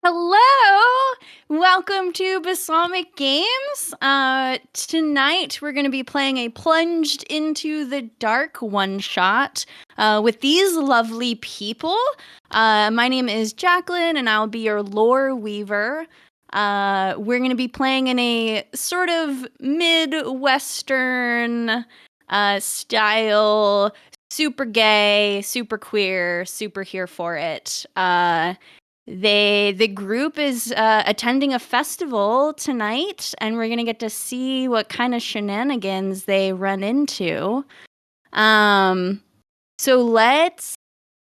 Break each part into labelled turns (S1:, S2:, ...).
S1: Hello! Welcome to Balsamic Games. Tonight we're going to be playing a Plunged into the Dark one-shot with these lovely people. My name is Jacqueline, and I'll be your lore weaver. We're going to be playing in a sort of Midwestern style, super gay, super queer, super here for it. The group is attending a festival tonight, and we're gonna get to see what kind of shenanigans they run into. Um, so let's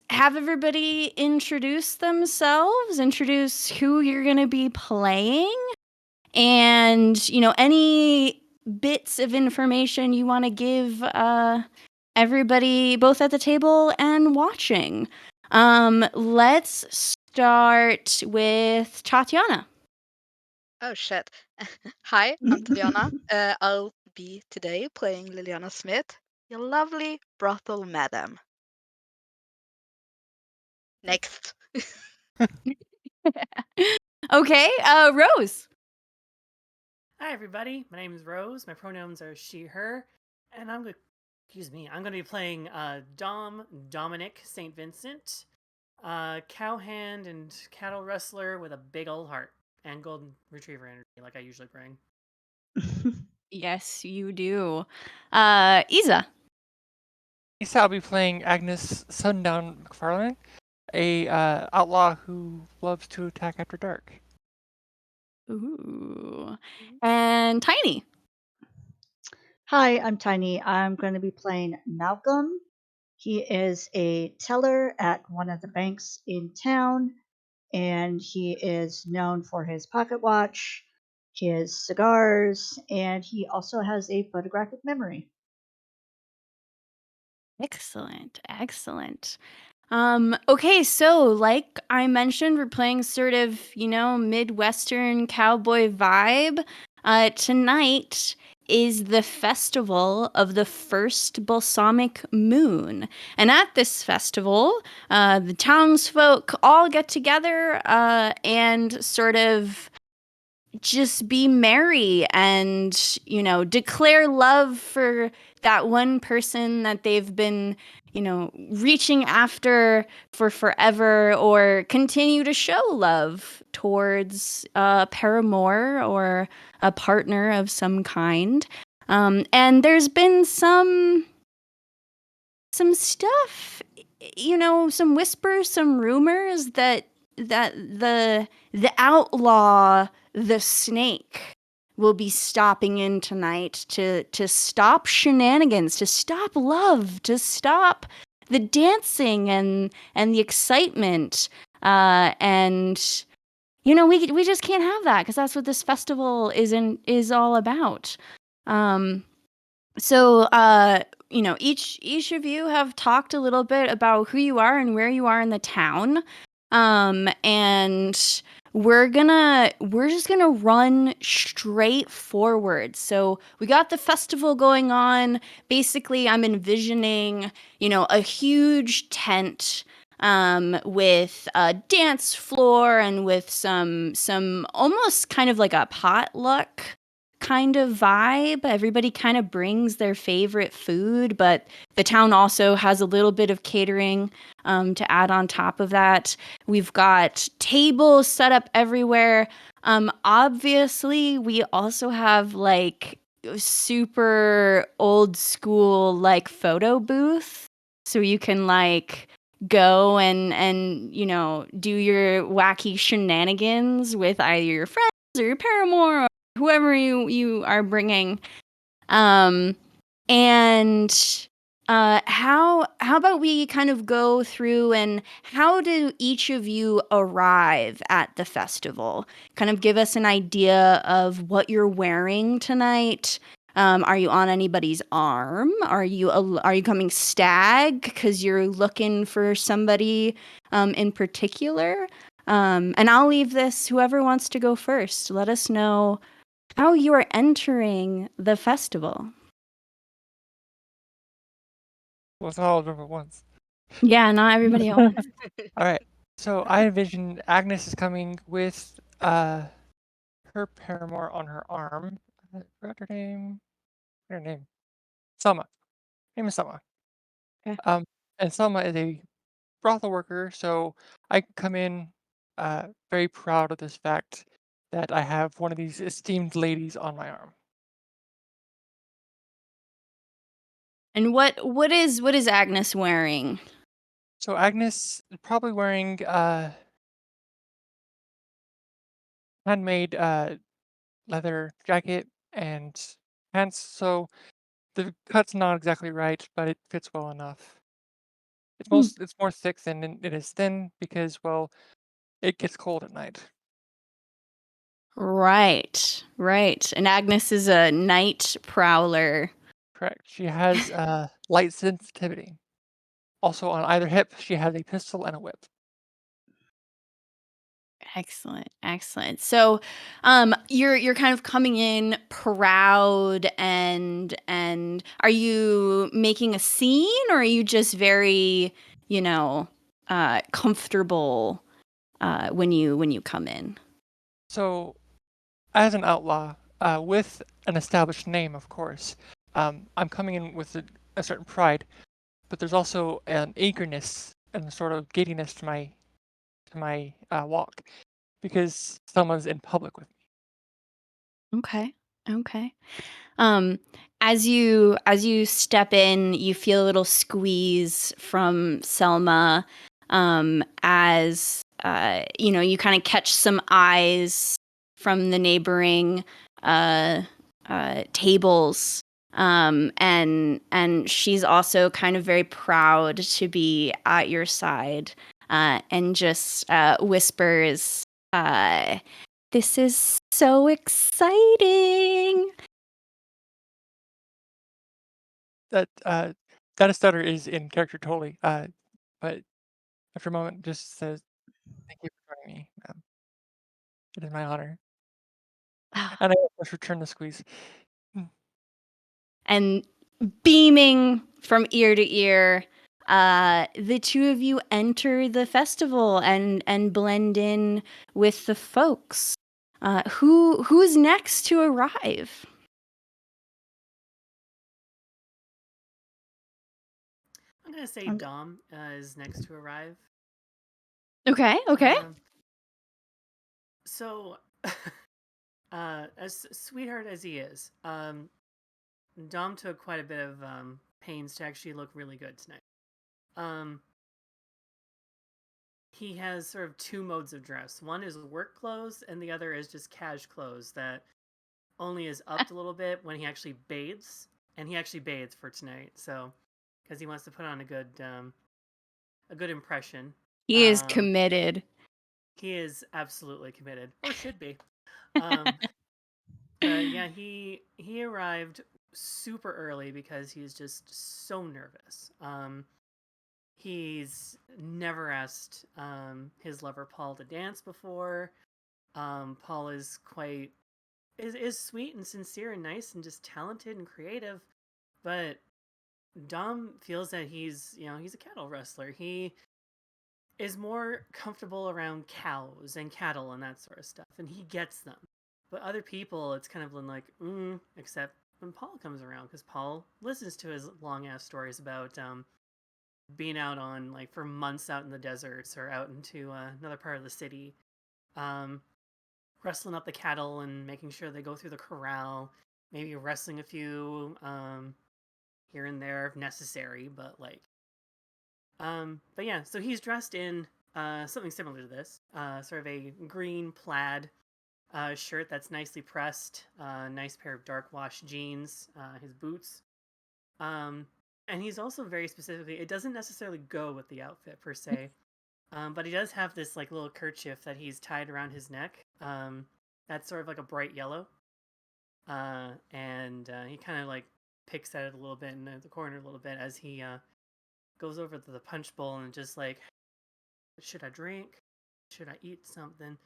S1: have everybody introduce themselves, introduce who you're gonna be playing, and any bits of information you want to give everybody, both at the table and watching. Let's start with Tatiana.
S2: Oh shit. Hi, I'm Tatiana. I'll be today playing Liliana Smith, your lovely brothel madam. Next.
S1: Okay, Rose.
S3: Hi, everybody. My name is Rose. My pronouns are she, her, and I'm going to be playing Dominic St. Vincent, cowhand and cattle rustler with a big old heart and golden retriever energy, like I usually bring.
S1: Yes, you do. Isa.
S4: Yes, I'll be playing Agnes Sundown McFarlane, a outlaw who loves to attack after dark.
S1: Ooh. And Tiny.
S5: Hi, I'm Tiny. I'm going to be playing Malcolm. He is a teller at one of the banks in town, and he is known for his pocket watch, his cigars, and he also has a photographic memory.
S1: Excellent, excellent. Okay, so like I mentioned, we're playing sort of, Midwestern cowboy vibe. Tonight is the festival of the first balsamic moon. And at this festival, the townsfolk all get together and sort of just be merry and, declare love for that one person that they've been, reaching after for forever, or continue to show love towards a paramour or a partner of some kind. And there's been some stuff, some whispers, some rumors that the outlaw, the snake, will be stopping in tonight to stop shenanigans, to stop love, to stop the dancing and the excitement. And we just can't have that, because that's what this festival is all about. Each of you have talked a little bit about who you are and where you are in the town. And we're just gonna run straight forward. So we got the festival going on. Basically, I'm envisioning, a huge tent with a dance floor and with some almost kind of like a potluck kind of vibe. Everybody kind of brings their favorite food, but the town also has a little bit of catering to add on top of that. We've got tables set up everywhere. Obviously, we also have like super old school like photo booth, so you can like go and do your wacky shenanigans with either your friends or your paramour, whoever you are bringing. And how about we kind of go through, and how do each of you arrive at the festival? Kind of give us an idea of what you're wearing tonight. Are you on anybody's arm? Are you coming stag because you're looking for somebody in particular? And I'll leave this, whoever wants to go first. Let us know how you are entering the festival.
S4: Let's all remember once.
S1: Yeah, not everybody else.
S4: All right. So I envision Agnes is coming with her paramour on her arm. I forgot her name. Her name. Selma. Her name is Selma.
S1: Okay.
S4: And Selma is a brothel worker, so I can come in very proud of this fact that I have one of these esteemed ladies on my arm.
S1: And what is Agnes wearing?
S4: So Agnes is probably wearing handmade leather jacket and pants, so the cut's not exactly right, but it fits well enough.
S1: Hmm.
S4: It's more thick than it is thin because, well, it gets cold at night.
S1: Right, right. And Agnes is a night prowler.
S4: Correct. She has light sensitivity. Also, on either hip, she has a pistol and a whip.
S1: Excellent, excellent. So, you're kind of coming in proud and are you making a scene or are you just very, you know, comfortable when you come in?
S4: So, as an outlaw, with an established name, of course, I'm coming in with a certain pride, but there's also an eagerness and a sort of giddiness to my walk because someone's in public with me.
S1: Okay, okay. Um, as you step in, you feel a little squeeze from Selma. As you kind of catch some eyes from the neighboring uh, tables. And she's also kind of very proud to be at your side, and just whispers, "This is so exciting."
S4: That that stutter is in character totally, but after a moment just says, "Thank you for joining me. It is my honor." And I just return the squeeze. Mm.
S1: And beaming from ear to ear, the two of you enter the festival and blend in with the folks. Who's next to arrive?
S3: I'm gonna say
S5: I'm,
S3: Dom is next to arrive.
S1: Okay, okay.
S3: Um, so, as sweetheart as he is, Dom took quite a bit of pains to actually look really good tonight. Um, he has sort of two modes of dress. One is work clothes, and the other is just cash clothes that only is upped a little bit when he actually bathes, and he actually bathes for tonight. So, because he wants to put on a good impression.
S1: He is
S3: Um,
S1: committed.
S3: he is absolutely committed, or should be. Um, but yeah, he arrived super early because he's just so nervous. He's never asked his lover Paul to dance before. Paul is quite is sweet and sincere and nice and just talented and creative, but Dom feels that he's a cattle rustler. He is more comfortable around cows and cattle and that sort of stuff, and he gets them. But other people, it's kind of been like, except when Paul comes around, because Paul listens to his long ass stories about being out on like for months out in the deserts or out into another part of the city, um, wrestling up the cattle and making sure they go through the corral, maybe wrestling a few here and there if necessary, but like but yeah, so he's dressed in something similar to this, sort of a green plaid shirt that's nicely pressed, nice pair of dark wash jeans, his boots, um, and he's also very specifically. It doesn't necessarily go with the outfit per se, but he does have this like little kerchief that he's tied around his neck. That's sort of like a bright yellow, and he kind of like picks at it a little bit in the corner a little bit as he goes over to the punch bowl and just like, should I drink? Should I eat something?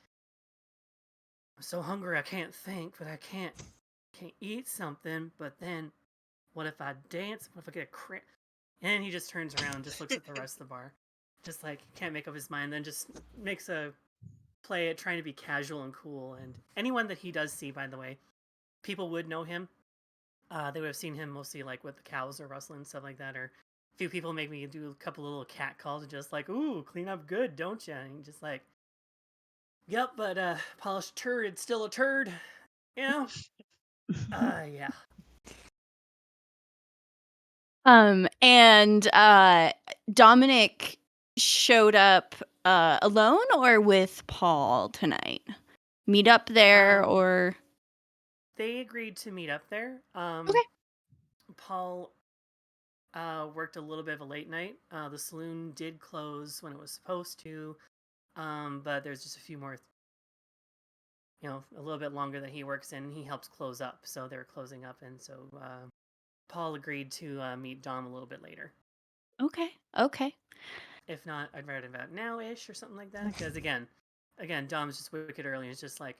S3: I'm so hungry I can't think, but I can't eat something. But then, what if I dance? What if I get a cramp? And he just turns around and just looks at the rest of the bar. just like can't make up his mind. Then just makes a play at trying to be casual and cool. And anyone that he does see, by the way, people would know him. They would have seen him mostly like with the cows or rustling stuff like that. Or a few people make me do a couple of little cat calls, just like, "Ooh, clean up good, don't you?" And just like, "Yep, but polished turd, still a turd." You know? Yeah.
S1: And Dominic showed up alone or with Paul tonight? Meet up there or
S3: They agreed to meet up there.
S1: okay.
S3: Paul worked a little bit of a late night. The saloon did close when it was supposed to, but there's just a few more, a little bit longer that he works in. And he helps close up, so they're closing up, and so Paul agreed to meet Dom a little bit later.
S1: Okay.
S3: If not, I'd write about now-ish or something like that. Because again, Dom's just wicked early. And it's just like,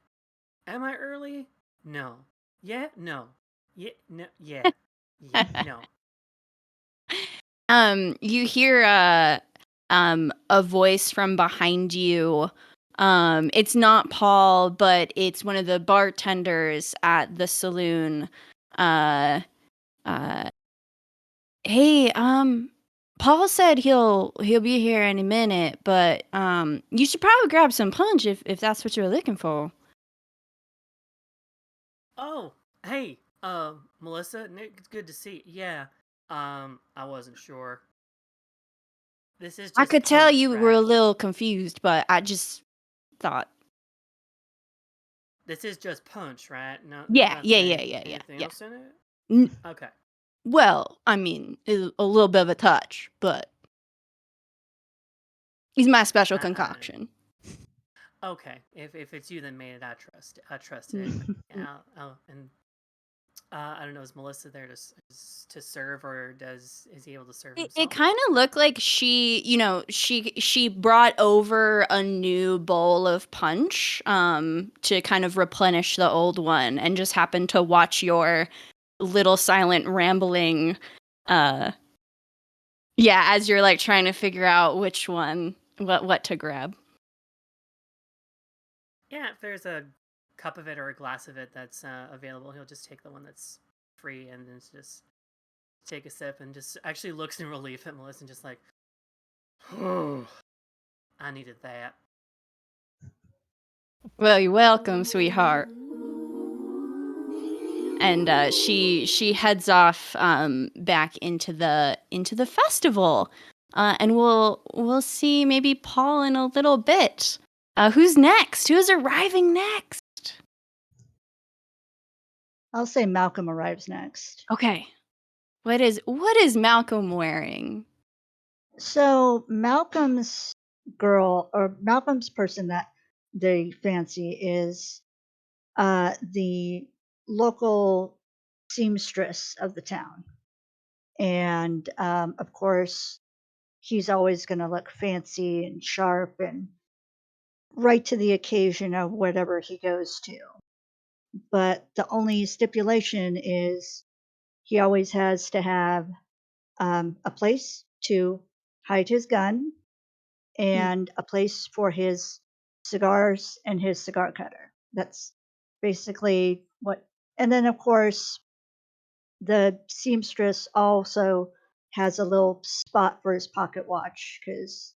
S3: am I early? No. Yeah. No. Yeah. No. Yeah. Yeah. No.
S1: You hear a voice from behind you. It's not Paul, but it's one of the bartenders at the saloon. Uh uh hey, Paul said he'll be here any minute, but you should probably grab some punch if that's what you're looking for.
S3: Oh, hey, Melissa, Nick, it's good to see you. Yeah, I wasn't sure. This is
S1: I
S3: just
S1: could tell
S3: punch,
S1: you were
S3: right?
S1: a little confused, but I just thought,
S3: This is just punch, right? No,
S1: yeah,
S3: nothing,
S1: yeah,
S3: anything
S1: yeah.
S3: else in it?
S1: N-
S3: Okay.
S1: well, I mean, a little bit of a touch, but he's my special concoction.
S3: Okay. If it's you that made it, I trust it. And yeah, and I don't know. Is Melissa there to serve, or is he able to serve
S1: It
S3: himself?
S1: kind of looked like she brought over a new bowl of punch to kind of replenish the old one and just happened to watch your little silent rambling yeah, as you're like trying to figure out which one what to grab.
S3: Yeah, if there's a cup of it or a glass of it that's available, he'll just take the one that's free and then just take a sip and just actually looks in relief at Melissa and just like, oh, I needed that.
S1: Well, you're welcome, sweetheart. And she heads off back into the festival, and we'll see maybe Paul in a little bit. Who's next? Who's arriving next?
S5: I'll say Malcolm arrives next.
S1: Okay, what is Malcolm wearing?
S5: So Malcolm's Malcolm's person that they fancy is the local seamstress of the town. And of course, he's always going to look fancy and sharp and right to the occasion of whatever he goes to. But the only stipulation is he always has to have a place to hide his gun and a place for his cigars and his cigar cutter. That's basically what. And then, of course, the seamstress also has a little spot for his pocket watch because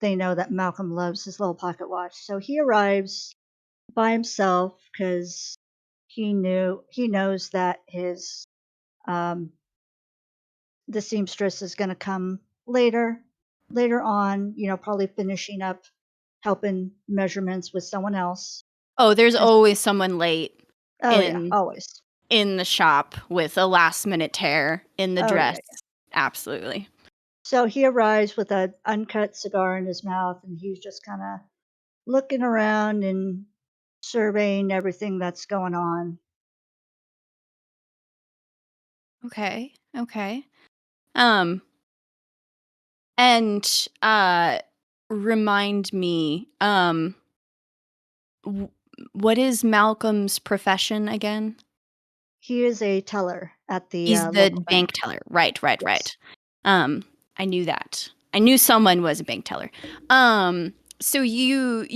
S5: they know that Malcolm loves his little pocket watch. So he arrives by himself because he knows that his um, the seamstress is going to come later on. Probably finishing up helping measurements with someone else.
S1: Oh, there's
S5: And,
S1: always someone late
S5: oh yeah,
S1: in
S5: always.
S1: in the shop with a last minute tear in the
S5: Oh
S1: dress.
S5: yeah.
S1: Absolutely.
S5: So he arrives with an uncut cigar in his mouth, and he's just kind of looking around and surveying everything that's going on.
S1: Okay. Okay. Um and remind me w- what is Malcolm's profession again?
S5: He is a teller at the
S1: He's the
S5: local
S1: bank
S5: bank.
S1: teller. Right, right,
S5: Yes.
S1: right. Um I knew that. I knew someone was a bank teller. So you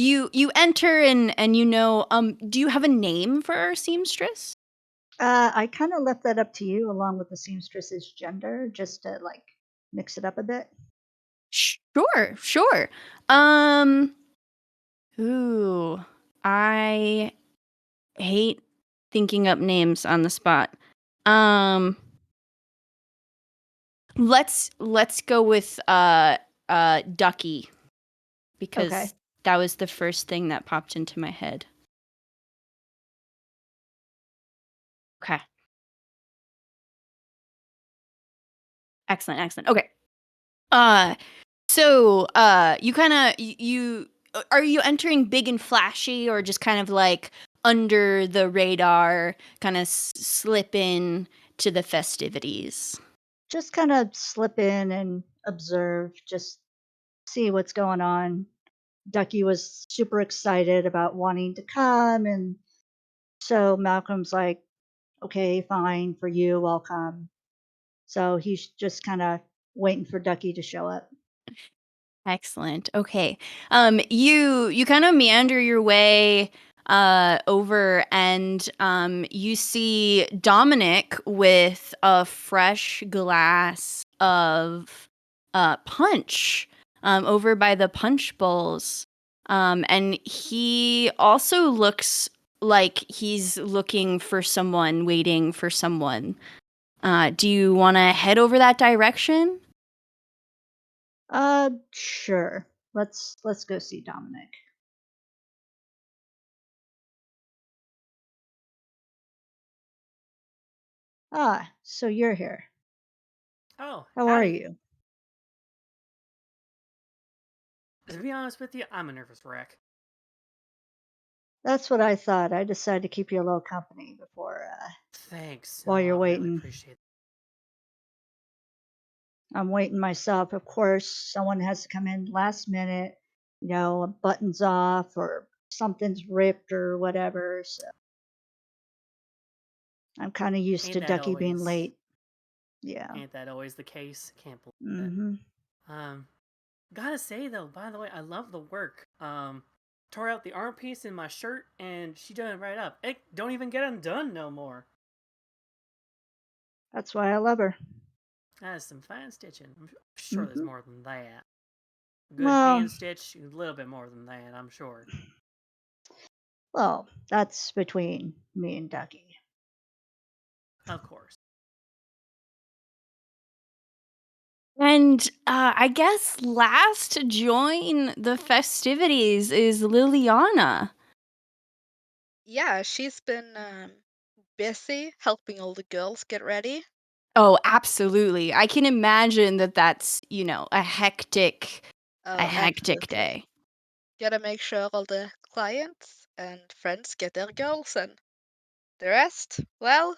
S1: enter and do you have a name for our seamstress?
S5: I kind of left that up to you, along with the seamstress's gender, just to like mix it up a bit.
S1: Sure, sure. Um, ooh, I hate thinking up names on the spot. Um, let's go with Ducky
S5: Okay.
S1: because that was the first thing that popped into my head. Okay. Excellent, excellent. Okay. Uh you kind of you are you entering big and flashy or just kind of like under the radar kind of slip in to the festivities?
S5: Just kind of slip in and observe, just see what's going on. Ducky was super excited about wanting to come, and so Malcolm's like, okay, fine, for you, I'll come. So he's just kind of waiting for Ducky to show up.
S1: Excellent. Okay. You kind of meander your way over and you see Dominic with a fresh glass of punch over by the punch bowls. And he also looks like he's looking for someone, waiting for someone. Do you want to head over that direction?
S5: Sure. Let's go see Dominic. Ah, so you're here.
S3: Oh,
S5: How are
S3: howdy.
S5: you?
S3: To be honest with you, I'm a nervous wreck.
S5: That's what I thought. I decided to keep you a little company before
S3: Thanks. Oh,
S5: while you're
S3: I really
S5: waiting.
S3: appreciate it.
S5: I'm waiting myself. Of course, someone has to come in last minute, a button's off or something's ripped or whatever. So I'm kind of used
S3: Ain't
S5: to
S3: that
S5: Ducky being
S3: always
S5: late. Yeah.
S3: ain't that always the case? Can't believe it.
S5: Hmm.
S3: Um, Gotta say though, by the way, I love the work. Tore out the arm piece in my shirt and she done it right up. It don't even get undone no more.
S5: That's why I love her.
S3: That is some fine stitching. I'm sure there's
S5: Hmm.
S3: more than that. Good
S5: Well,
S3: hand stitch, a little bit more than that, I'm sure.
S5: well, that's between me and Ducky.
S3: Of course.
S1: And I guess last to join the festivities is Liliana.
S2: Yeah, she's been busy helping all the girls get ready.
S1: Oh, absolutely. I can imagine that that's, a
S2: Oh,
S1: hectic
S2: absolutely.
S1: day.
S2: Gotta make sure all the clients and friends get their girls, and the rest, well,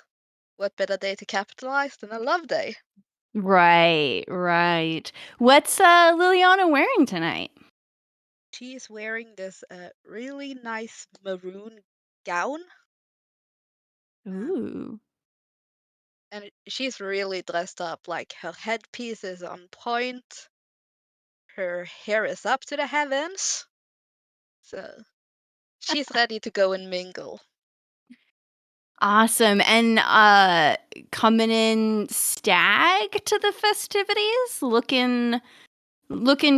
S2: what better day to capitalize than a love day?
S1: Right, right. What's Liliana wearing tonight?
S2: She's wearing this really nice maroon gown, um,
S1: Ooh.
S2: and she's really dressed up. Like her headpiece is on point, her hair is up to the heavens, so she's ready to go and mingle.
S1: Awesome. And coming in stag to the festivities, looking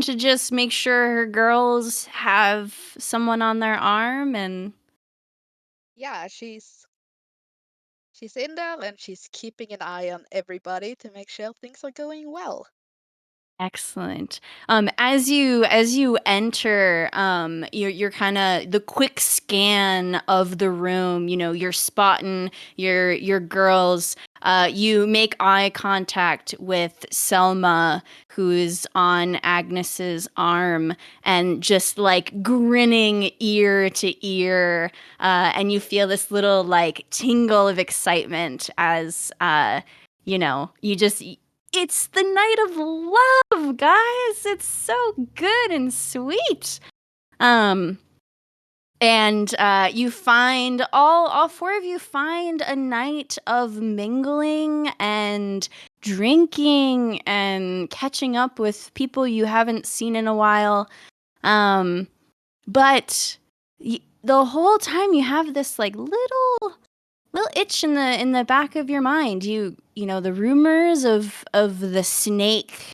S1: to just make sure her girls have someone on their arm and
S2: Yeah, she's in there and she's keeping an eye on everybody to make sure things are going well.
S1: excellent. As you enter, you're kind of the quick scan of the room. You're spotting your girls. You make eye contact with Selma, who's on Agnes's arm, and just like grinning ear to ear. And you feel this little like tingle of excitement as you just it's the night of love, guys. It's so good and sweet. Um, and you find all four of you find a night of mingling and drinking and catching up with people you haven't seen in a while. But the whole time you have this like little itch in the back of your mind. You know, the rumors of the snake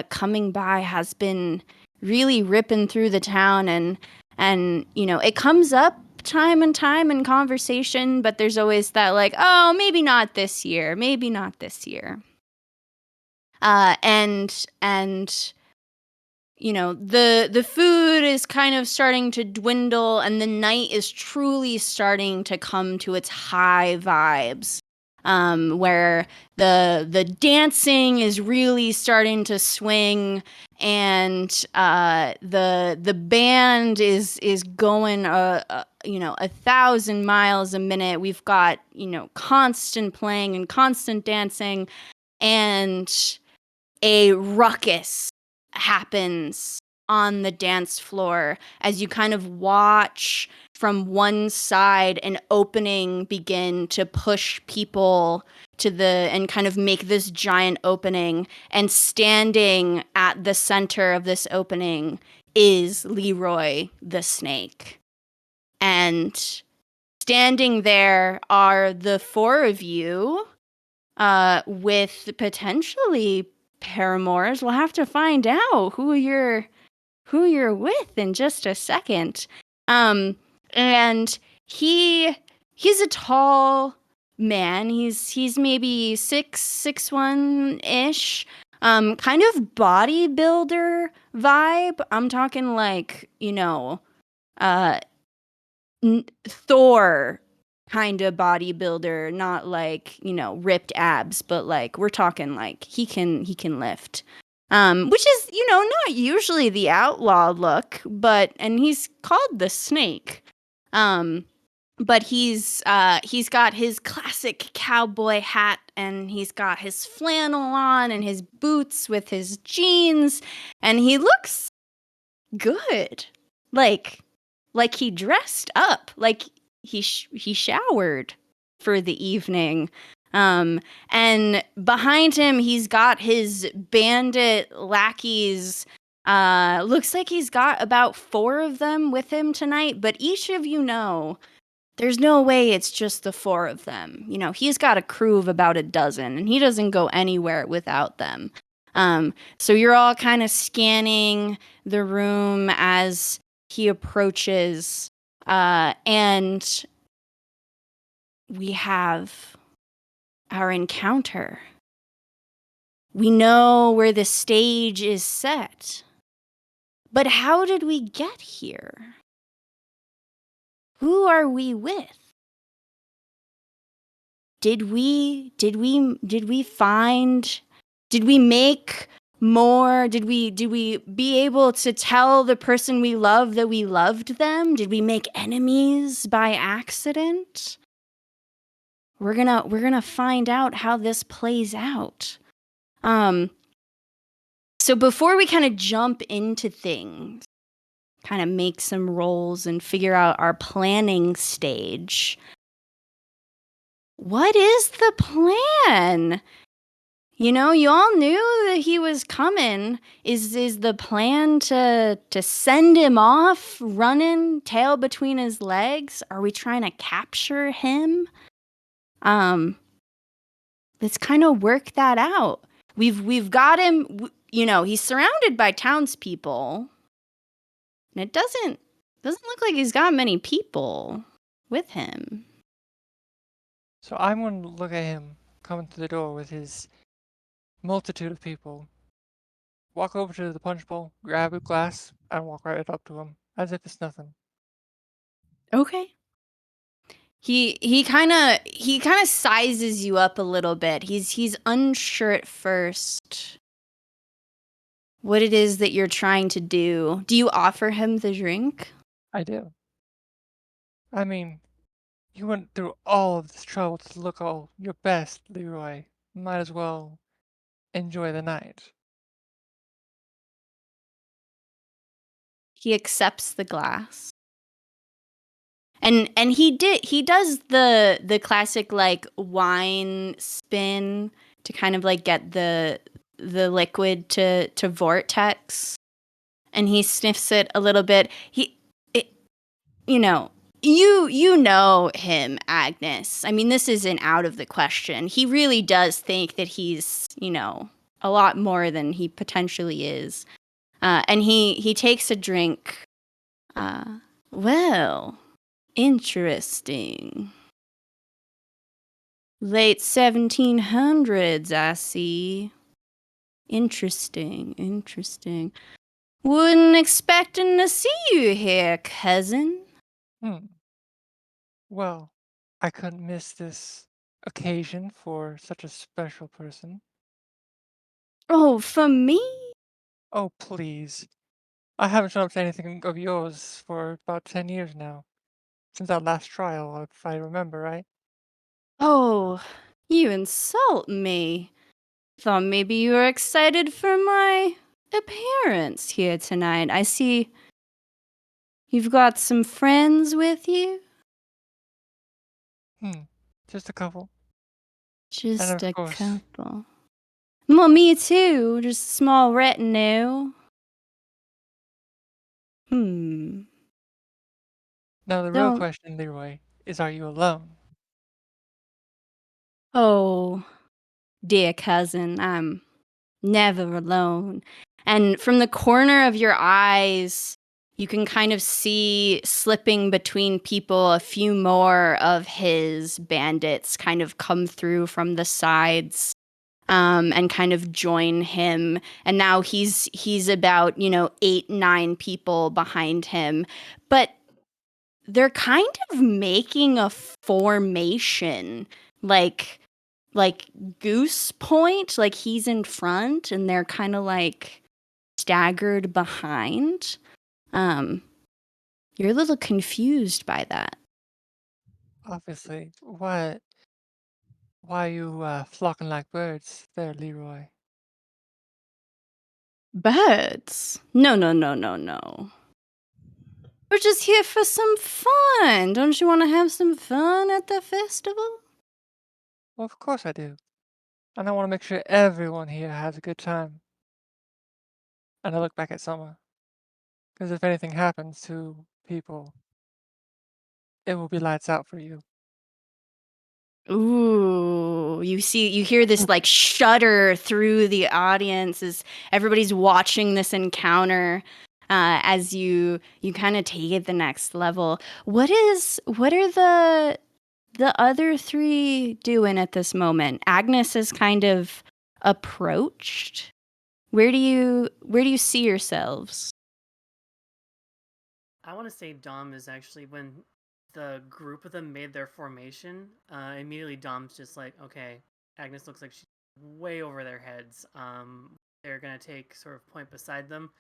S1: coming by has been really ripping through the town, and you know, it comes up time and time in conversation, but there's always that like, oh, maybe not this year, maybe not this year. And you know, the food is kind of starting to dwindle, and the night is truly starting to come to its high vibes, where the dancing is really starting to swing, and the band is going you know, 1,000 miles a minute. We've got, you know, constant playing and constant dancing, and a ruckus happens on the dance floor as you kind of watch from one side an opening begin to push people to the and kind of make this giant opening, and standing at the center of this opening is Leroy the snake. And standing there are the four of you with potentially paramours. We'll have to find out who you're with in just a second. And he's a tall man. He's maybe 6'1" ish. Kind of bodybuilder vibe. I'm talking like, you know, uh Thor kind of bodybuilder, not like, you know, ripped abs, but like we're talking like he can lift. Which is, you know, not usually the outlaw look, but and he's called the Snake. But he's got his classic cowboy hat, and he's got his flannel on and his boots with his jeans, and he looks good. Like he dressed up, like he showered for the evening. And behind him he's got his bandit lackeys. Looks like he's got about 4 of them with him tonight, but each of you know there's no way it's just the 4 of them. You know, he's got a crew of about a dozen, and he doesn't go anywhere without them. So you're all kind of scanning the room as he approaches, and we have our encounter. We know where the stage is set, but how did we get here? Who are we with? Did we find, did we make more? Did we be able to tell the person we love that we loved them? Did we make enemies by accident? We're gonna find out how this plays out. So before we kind of jump into things, kind of make some rolls and figure out our planning stage, what is the plan? You know, you all knew that he was coming. Is the plan to send him off running, tail between his legs? Are we trying to capture him? Let's kind of work that out. We've got him. You know, he's surrounded by townspeople, and it doesn't look like he's got many people with him.
S4: So I'm going to look at him coming through the door with his multitude of people, walk over to the punch bowl, grab a glass, and walk right up to him as if it's nothing.
S1: Okay. He kind of sizes you up a little bit. He's unsure at first what it is that you're trying to do. Do you offer him the drink?
S4: I do. I mean, you went through all of this trouble to look all your best, Leroy. Might as well enjoy the night.
S1: He accepts the glass. And he does the classic like wine spin kind of like get the liquid to vortex, and he sniffs it a little bit. It, you know, you know him, Agnes. I mean, this isn't out of the question. He really does think that he's, a lot more than he potentially is. And he takes a drink. Well, interesting. Late 1700s, I see. Interesting. Wouldn't expecting to see you here, cousin.
S4: Hmm. Well, I couldn't miss this occasion for such a special person.
S1: Oh, for me?
S4: Oh, please. I haven't shown up to anything of yours for about 10 years now. Since our last trial, if I remember right.
S1: Oh, you insult me. Thought maybe you were excited for my appearance here tonight. I see you've got some friends with you.
S4: Just a couple. And
S1: Just
S4: of
S1: a
S4: course,
S1: couple. Well, me too. Just a small retinue. Hmm.
S4: now the real
S1: Don't.
S4: question, Leroy, is are you alone?
S1: Oh, dear cousin, I'm never alone. And from the corner of your eyes, you can kind of see slipping between people a few more of his bandits kind of come through from the sides, and kind of join him. And now he's about, 8, 9 people behind him. But they're kind of making a formation, like Goose Point, like he's in front and they're kind of like staggered behind. Um, you're a little confused by that.
S4: Obviously. Why are you flocking like birds there, Leroy?
S1: Birds? No. We're just here for some fun. Don't you want to have some fun at the festival?
S4: Well, of course I do. And I want to make sure everyone here has a good time. And I look back at Summer. Because if anything happens to people, it will be lights out for you.
S1: Ooh, you hear this like shudder through the audience as everybody's watching this encounter, as you kind of take it the next level. What are the other three doing at this moment? Agnes is kind of approached. Where do you see yourselves?
S3: I want to say Dom is actually when the group of them made their formation. Immediately, Dom's just like, okay, Agnes looks like she's way over their heads. They're gonna take sort of point beside them.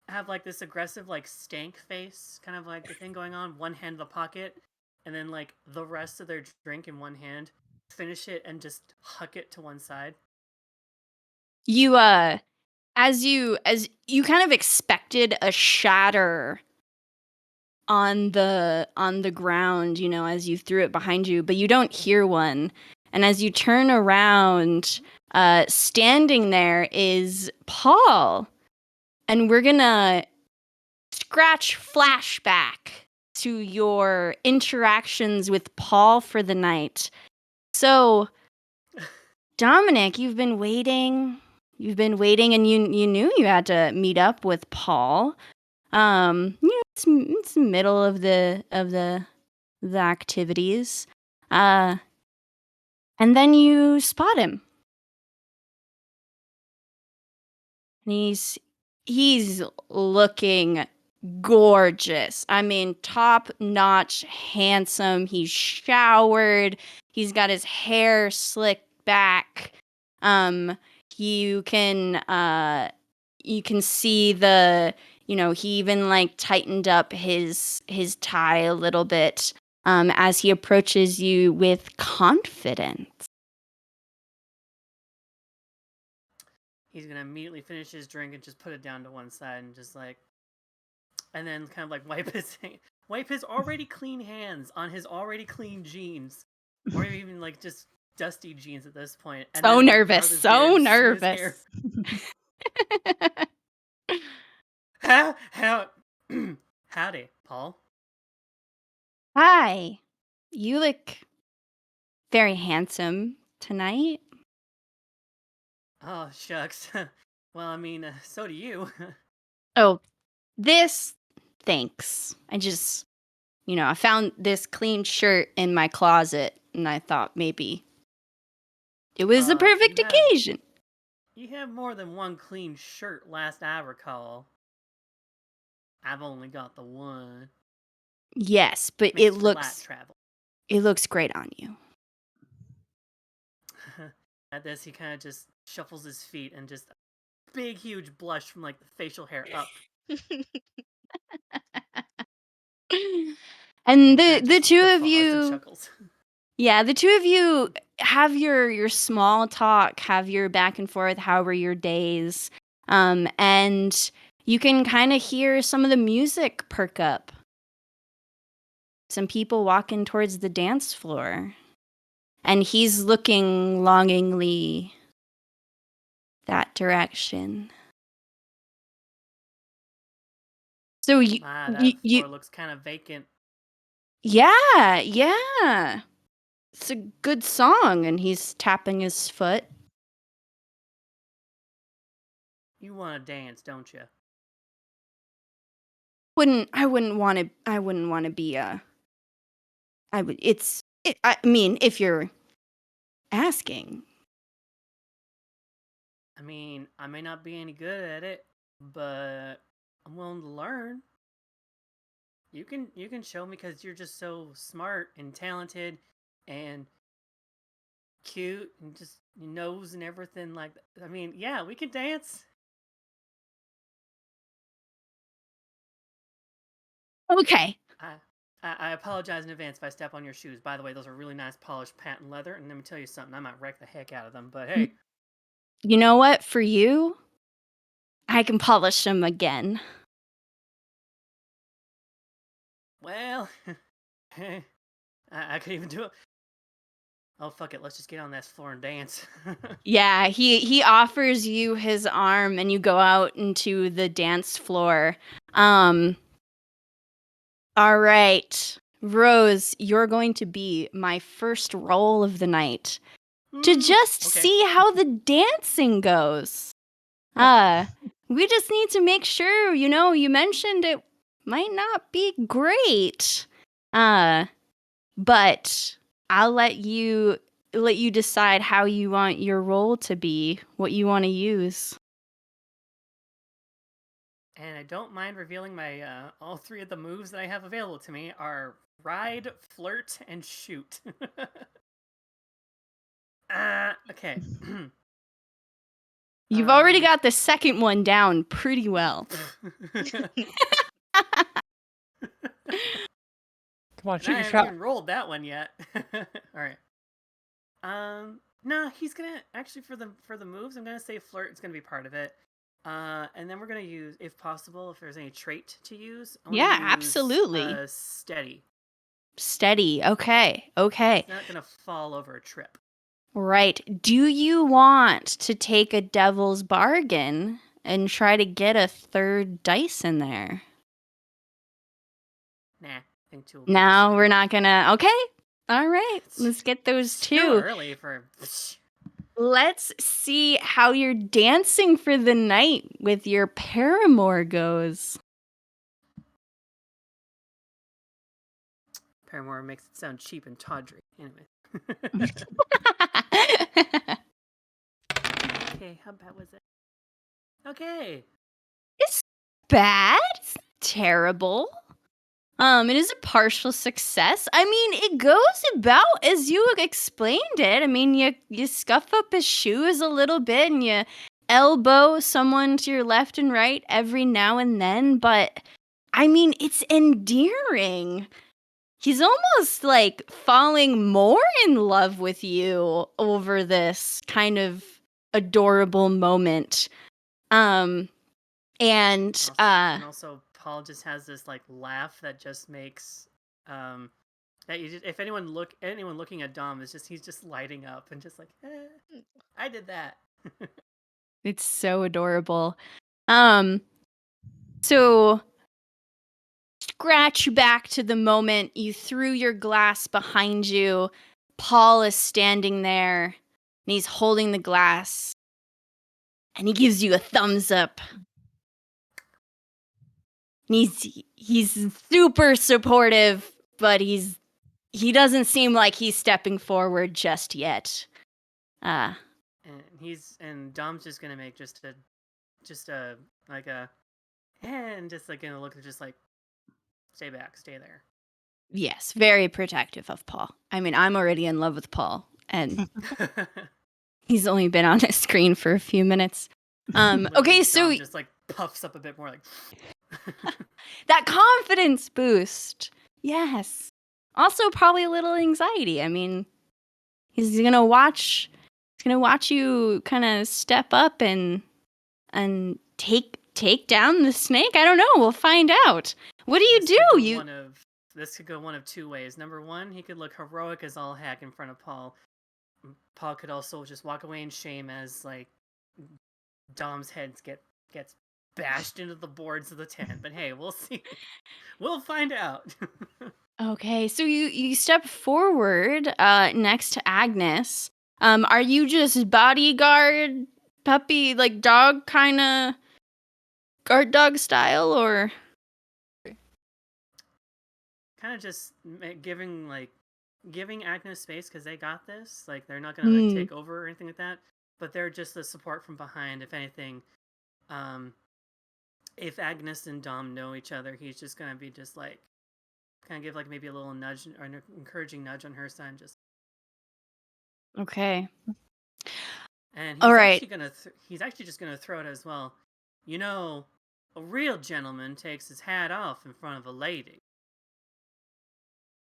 S3: Have like this aggressive, like stank face, kind of like the thing going on. One hand in the pocket, and then like the rest of their drink in one hand. Finish it and just huck it to one side.
S1: You as you kind of expected a shatter on the ground, as you threw it behind you, but you don't hear one. And as you turn around, standing there is Paul. And we're gonna scratch flashback to your interactions with Paul for the night. So, Dominic, you've been waiting. And you knew you had to meet up with Paul. It's the middle of the activities. Uh, and then you spot him. And he's looking gorgeous. I mean, top notch, handsome. He's showered. He's got his hair slicked back. Um, you can you can see he even like tightened up his tie a little bit as he approaches you with confidence.
S3: He's gonna immediately finish his drink and just put it down to one side and just like, and then kind of like wipe his already clean hands on his already clean jeans, or even like just dusty jeans at this point, and
S1: So
S3: then like
S1: nervous,
S3: part of his beard
S1: so
S3: just in his hair.
S1: nervous.
S3: How howdy, Paul.
S1: Hi. You look very handsome tonight.
S3: Oh shucks. Well, I mean, so do you.
S1: Oh, this, thanks. I found this clean shirt in my closet and I thought maybe it was the perfect occasion.
S3: You have more than one clean shirt, last I recall. I've only got the one.
S1: Yes, but
S3: Makes for light travel.
S1: it looks great on you.
S3: At this, he kind of just shuffles his feet and just big, huge blush from like the facial hair up.
S1: And
S3: kinda
S1: the
S3: just
S1: two of
S3: guffaws and
S1: you,
S3: chuckles.
S1: yeah, the two of you have your small talk, have your back and forth, how were your days, and you can kind of hear some of the music perk up. Some people walking towards the dance floor, and he's looking longingly that direction. So
S3: That floor looks kind of vacant.
S1: yeah. It's a good song, and he's tapping his foot.
S3: You want to dance, don't you?
S1: I wouldn't want to be I mean, if you're asking.
S3: I mean, I may not be any good at it, but I'm willing to learn. You can show me because you're just so smart and talented and cute and just your nose and everything like that. I mean, yeah, we can dance.
S1: Okay.
S3: I apologize in advance if I step on your shoes. By the way, those are really nice polished patent leather, and let me tell you something, I might wreck the heck out of them, but hey.
S1: You know what? For you, I can polish them again.
S3: Well, I could even do it. Oh, fuck it. Let's just get on that floor and dance.
S1: Yeah, he offers you his arm and you go out into the dance floor. All right. Rose, you're going to be my first roll of the night to just
S3: Okay.
S1: see how the dancing goes. We just need to make sure, you mentioned it might not be great. But I'll let you decide how you want your role to be, what you want to use.
S3: And I don't mind revealing my all three of the moves that I have available to me are ride, flirt, and shoot. Okay.
S1: You've already got the second one down pretty well.
S4: Come on,
S3: And
S4: shoot
S3: I
S4: your
S3: haven't
S4: shot.
S3: even rolled that one yet. All right. No, he's gonna actually for the moves. I'm gonna say flirt is gonna be part of it. And then we're gonna use, if possible, if there's any trait to use. I wanna
S1: Yeah,
S3: use,
S1: absolutely.
S3: Steady.
S1: Steady. Okay.
S3: It's not gonna fall over a trip.
S1: Right. Do you want to take a devil's bargain and try to get a third dice in there?
S3: Nah, I think two will be
S1: No,
S3: fine.
S1: we're not gonna. Okay. All right. Let's get those
S3: It's too
S1: two.
S3: early for.
S1: Let's see how your dancing for the night with your paramour goes.
S3: Paramore makes it sound cheap and tawdry. Anyway. Okay, how bad was it? Okay.
S1: It's bad. It's terrible. It is a partial success. I mean, it goes about as you explained it. I mean, you scuff up his shoes a little bit and you elbow someone to your left and right every now and then, but I mean, it's endearing. He's almost like falling more in love with you over this kind of adorable moment. And
S3: And also, Paul just has this like laugh that just makes That you just, if anyone looking at Dom is just he's just lighting up and just like, I did that.
S1: It's so adorable. So scratch back to the moment you threw your glass behind you. Paul is standing there and he's holding the glass and he gives you a thumbs up. And he's super supportive, but he doesn't seem like he's stepping forward just yet.
S3: And Dom's just gonna make just a like a and just like gonna look just like stay back, stay there.
S1: Yes, very protective of Paul. I mean, I'm already in love with Paul, and he's only been on the screen for a few minutes. Okay,
S3: Literally,
S1: so
S3: Dom just like puffs up a bit more, like
S1: that confidence boost. Yes. Also, probably a little anxiety. I mean, he's gonna watch. He's gonna watch you kind of step up and take down the snake. I don't know. We'll find out. What do you do?
S3: This could go one of two ways. Number one, he could look heroic as all heck in front of Paul. Paul could also just walk away in shame as like Dom's head gets bashed into the boards of the tent. But hey, we'll see. We'll find out.
S1: Okay, so you step forward next to Agnes. Are you just bodyguard puppy like dog kind of guard dog style or
S3: Kind of just giving Agnes space because they got this. Like they're not gonna like take over or anything like that. But they're just the support from behind. If anything, if Agnes and Dom know each other, he's just gonna be just like kind of give like maybe a little nudge or an encouraging nudge on her side. Just
S1: okay.
S3: and
S1: All right.
S3: He's actually just gonna throw it as well. You know, a real gentleman takes his hat off in front of a lady.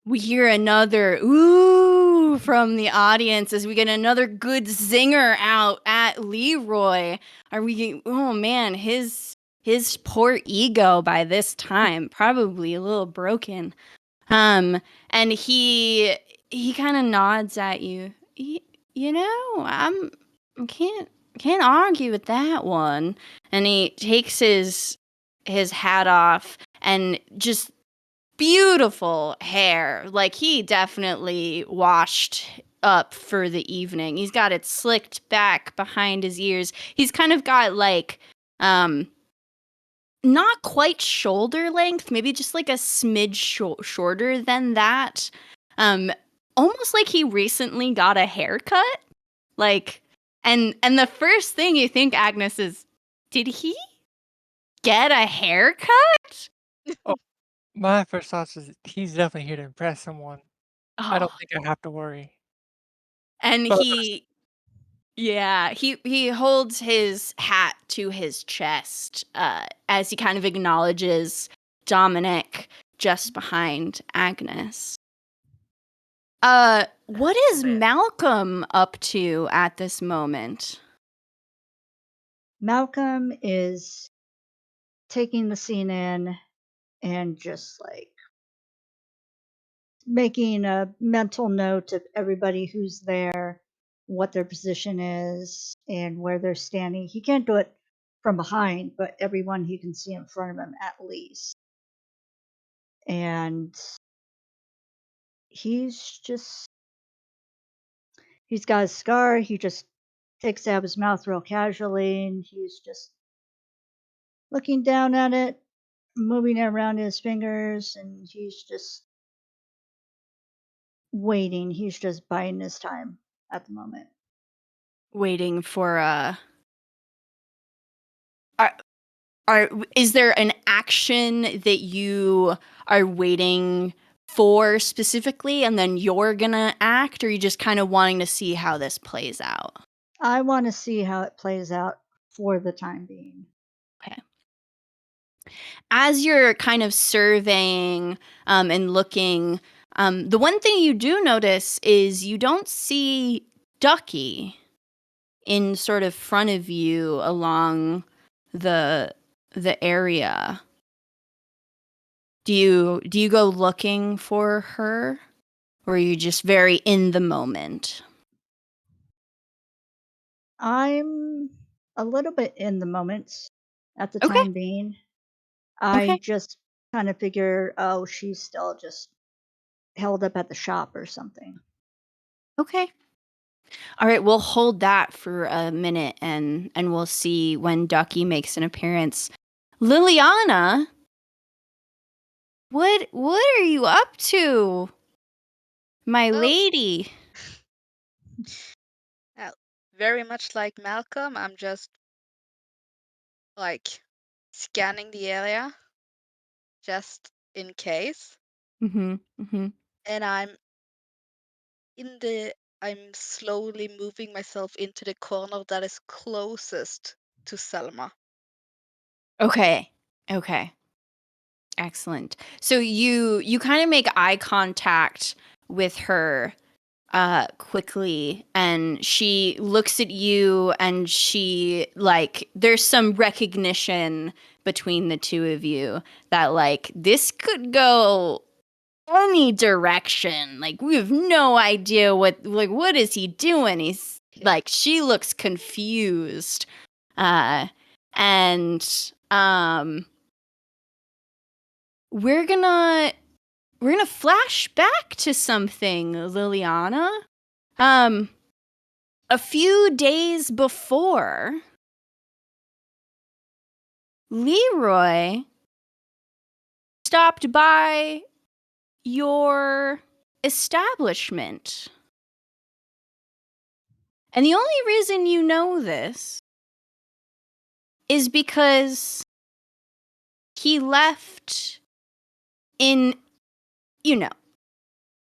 S1: We hear another ooh from the audience as we get another good zinger out at Leroy. Are we? Oh man, his poor ego by this time probably a little broken. And he kind of nods at you. You know, I can't argue with that one. And he takes his hat off and just beautiful hair. Like he definitely washed up for the evening. He's got it slicked back behind his ears. He's kind of got like not quite shoulder length, maybe just like a smidge shorter than that. Almost like he recently got a haircut. Like and the first thing you think, Agnes, is did he get a haircut?
S4: Oh, my first thoughts is he's definitely here to impress someone. I don't
S1: Oh,
S4: think I have to worry.
S1: and
S4: But
S1: he holds his hat to his chest as he kind of acknowledges Dominic just behind Agnes. What is Malcolm up to at this moment?
S5: Malcolm is taking the scene in and just like making a mental note of everybody who's there, what their position is, and where they're standing. He can't do it from behind, but everyone he can see in front of him at least. And he's got a scar. He just takes it out of his mouth real casually, and he's just looking down at it, moving it around his fingers, and he's just waiting. He's just biding his time at the moment.
S1: Waiting for is there an action that you are waiting for specifically and then you're gonna act, or are you just kind of wanting to see how this plays out?
S5: I want to see how it plays out for the time being.
S1: Okay. As you're kind of surveying and looking, the one thing you do notice is you don't see Ducky in sort of front of you along the area. Do you go looking for her? Or are you just very in the moment?
S5: I'm a little bit in the moment at the
S1: Okay.
S5: time being. I
S1: Okay.
S5: just kind of figure, oh, she's still just held up at the shop or something.
S1: Okay. All right, we'll hold that for a minute and we'll see when Ducky makes an appearance. Liliana, what are you up to, my
S2: Well,
S1: lady?
S2: uh, very much like Malcolm, I'm just like scanning the area just in case.
S1: Mhm. Mhm.
S2: And I'm slowly moving myself into the corner that is closest to Selma.
S1: Okay. Okay. Excellent. So you kind of make eye contact with her quickly, and she looks at you, and she, like, there's some recognition between the two of you that, like, this could go any direction. Like, we have no idea what is he doing? He's
S2: Yeah.
S1: like, she looks confused. Uh and we're gonna flash back to something, Liliana. Um a few days before, Leroy stopped by your establishment. And the only reason you know this is because he left in, you know,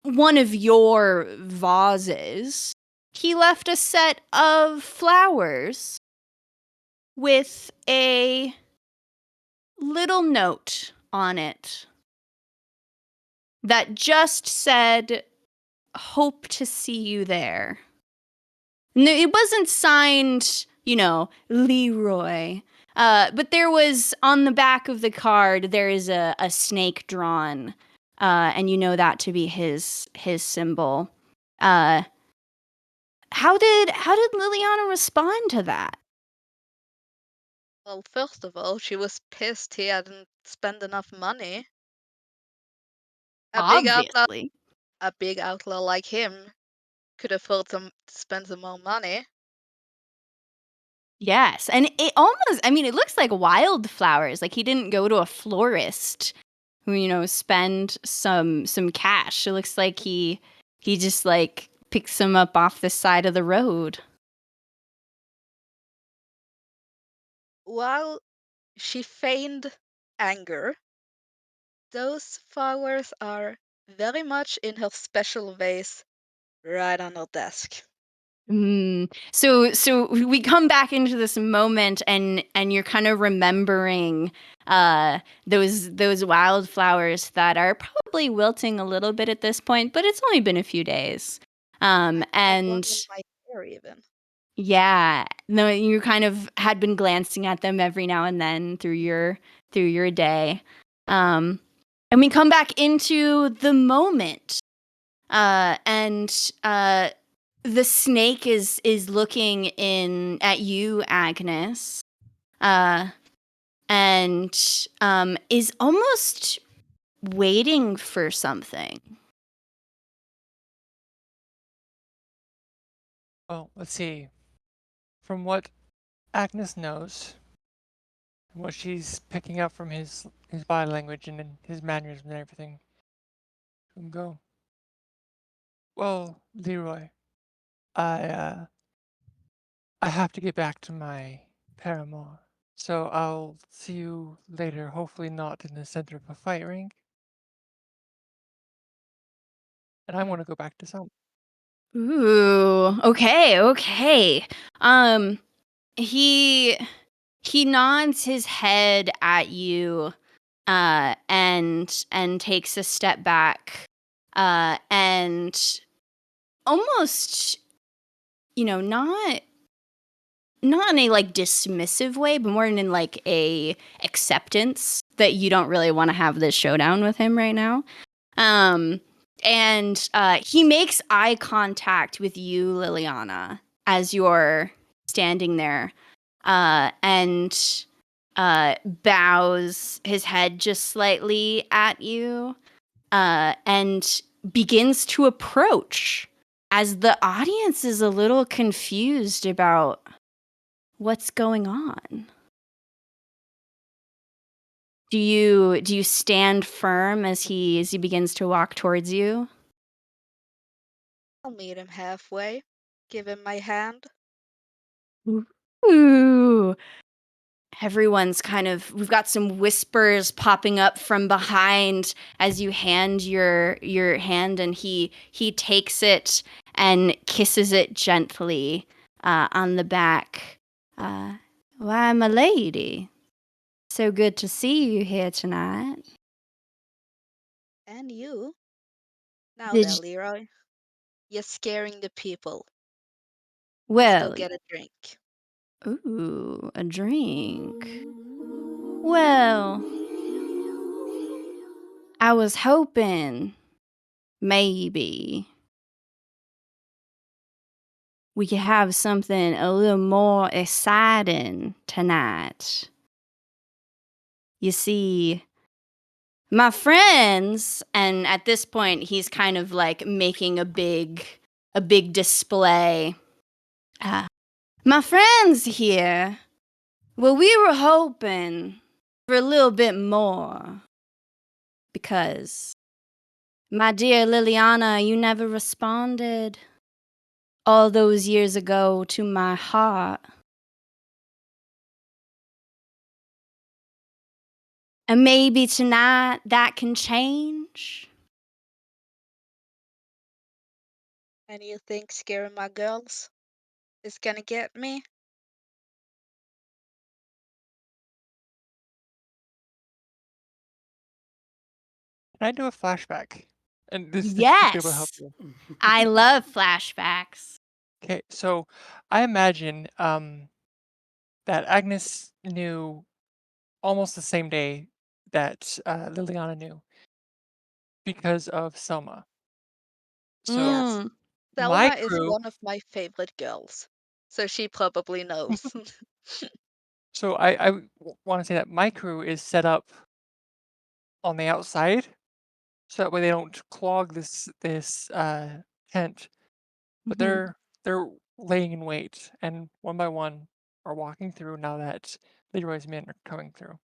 S1: one of your vases. He left a set of flowers with a little note on it that just said, "Hope to see you there." No, it wasn't signed, Leroy. But there was, on the back of the card, there is a snake drawn, and you know that to be his symbol. Uh, how did Liliana respond to that?
S2: Well, first of all, she was pissed he hadn't spent enough money. A big outlaw,
S1: Obviously.
S2: a big outlaw like him could afford to spend some more money.
S1: Yes, and it almost, I mean, it looks like wildflowers. Like he didn't go to a florist who, spend some cash. It looks like he just, like, picks them up off the side of the road.
S2: While she feigned anger, those flowers are very much in her special vase right on her desk.
S1: So we come back into this moment, and you're kind of remembering those wildflowers that are probably wilting a little bit at this point, but it's only been a few days.
S2: Had one
S1: And
S2: in my hair even.
S1: yeah, no, you kind of had been glancing at them every now and then through your day. Um, and we come back into the moment. And the snake is looking in at you, Agnes. Uh, and is almost waiting for something.
S4: Well, let's see. From what Agnes knows, and what she's picking up from his body language and his mannerisms and everything, we can go. Well, Leroy, I I have to get back to my paramour, so I'll see you later. Hopefully, not in the center of a fight ring. And I want to go back to Selma.
S1: Ooh, okay, okay. Um, he he nods his head at you, and takes a step back, and almost, not in a, like, dismissive way, but more in, like, a acceptance that you don't really want to have this showdown with him right now. Um, And he makes eye contact with you, Liliana, as you're standing there, and bows his head just slightly at you, and begins to approach as the audience is a little confused about what's going on. Do you stand firm as he begins to walk towards you?
S2: I'll meet him halfway. Give him my hand.
S1: Ooh. Everyone's we've got some whispers popping up from behind as you hand your hand, and he takes it and kisses it gently on the back. Why, my lady, so good to see you here tonight.
S2: And you. Now
S1: Did
S2: then,
S1: you,
S2: Leroy. You're scaring the people. Let's go
S1: well,
S2: get a drink.
S1: ooh, a drink. Well, I was hoping maybe we could have something a little more exciting tonight. You see, my friends, and at this point he's kind of like making a big display. Uh, my friends here, well, we were hoping for a little bit more because, my dear Liliana, you never responded all those years ago to my heart. And maybe tonight that can change.
S2: And you think scaring my girls is gonna get me?
S4: Can I do a flashback? And this should be able to help
S1: Yes,
S4: you.
S1: I love flashbacks.
S4: Okay, so I imagine that Agnes knew almost the same day that Liliana knew because of Selma. So
S2: Yes.
S1: Mm,
S4: my
S2: Selma is
S4: crew,
S2: one of my favorite girls. So she probably knows.
S4: so I want to say that my crew is set up on the outside, so that way they don't clog this tent. But
S1: mhm.
S4: they're laying in wait, and one by one are walking through now that Leroy's men are coming through.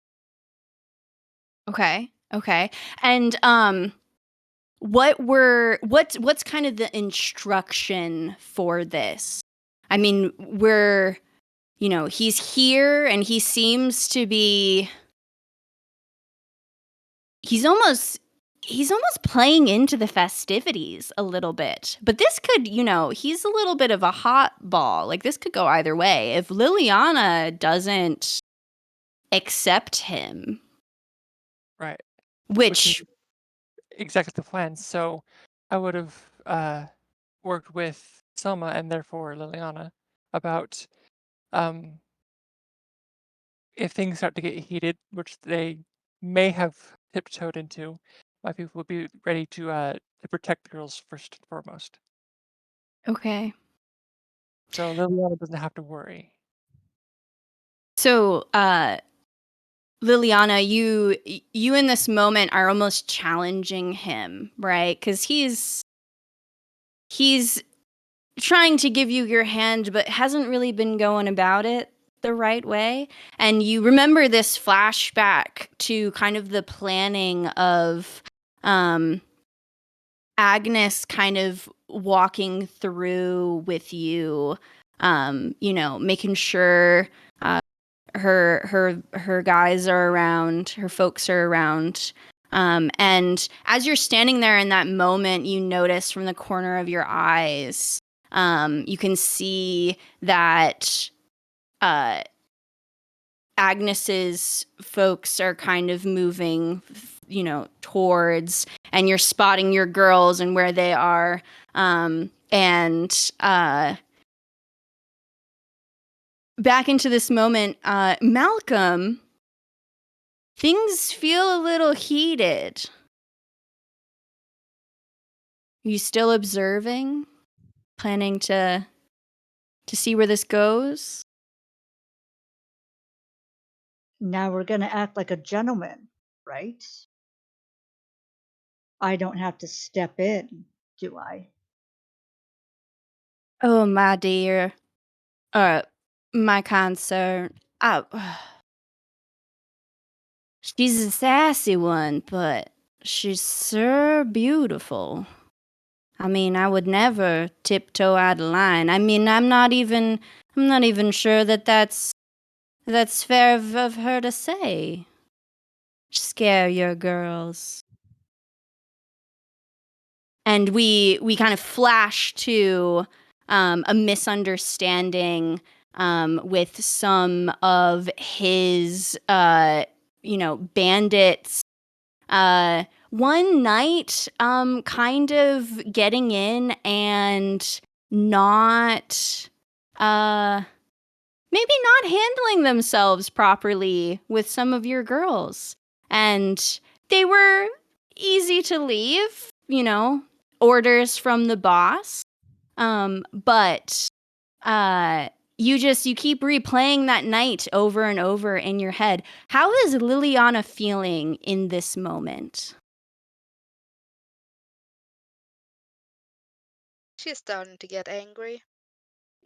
S1: Okay. Okay. And what's kind of the instruction for this? I mean, he's here and he seems to be he's almost he's almost playing into the festivities a little bit. But this could, he's a little bit of a hot ball. Like this could go either way. If Liliana doesn't accept him,
S4: Right, which is
S1: which
S4: exactly the plan. So I would have worked with Selma and therefore Liliana about um, if things start to get heated, which they may have tiptoed into, my people would be ready to protect the girls first and foremost.
S1: okay.
S4: So Liliana doesn't have to worry.
S1: So, Liliana, you in this moment are almost challenging him, right? Because he's trying to give you your hand, but hasn't really been going about it the right way. And you remember this flashback to kind of the planning of um, Agnes kind of walking through with you, making sure her guys are around, her folks are around. And as you're standing there in that moment, you notice from the corner of your eyes, you can see that uh, Agnes's folks are kind of moving, towards, and you're spotting your girls and where they are. And back into this moment, Malcolm, things feel a little heated. you still observing? Planning to see where this goes?
S5: Now we're gonna act like a gentleman, right? I don't have to step in, do I?
S1: Oh, my dear. My concern. Oh, she's a sassy one, but she's so beautiful. I mean, I would never tiptoe out of line. I mean, I'm not even sure that that's fair of her to say. Scare your girls. And we kind of flash to a misunderstanding with some of his bandits one night kind of getting in and not maybe not handling themselves properly with some of your girls. And they were easy to leave, orders from the boss. But you keep replaying that night over and over in your head. How is Liliana feeling in this moment?
S2: She's starting to get angry.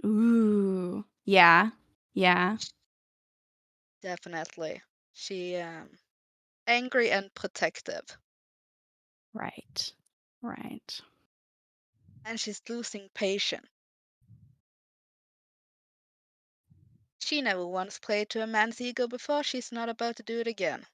S1: Ooh. Yeah. Yeah.
S2: Definitely. She angry and protective.
S1: Right. Right.
S2: And she's losing patience. She never once played to a man's ego before. She's not about to do it again.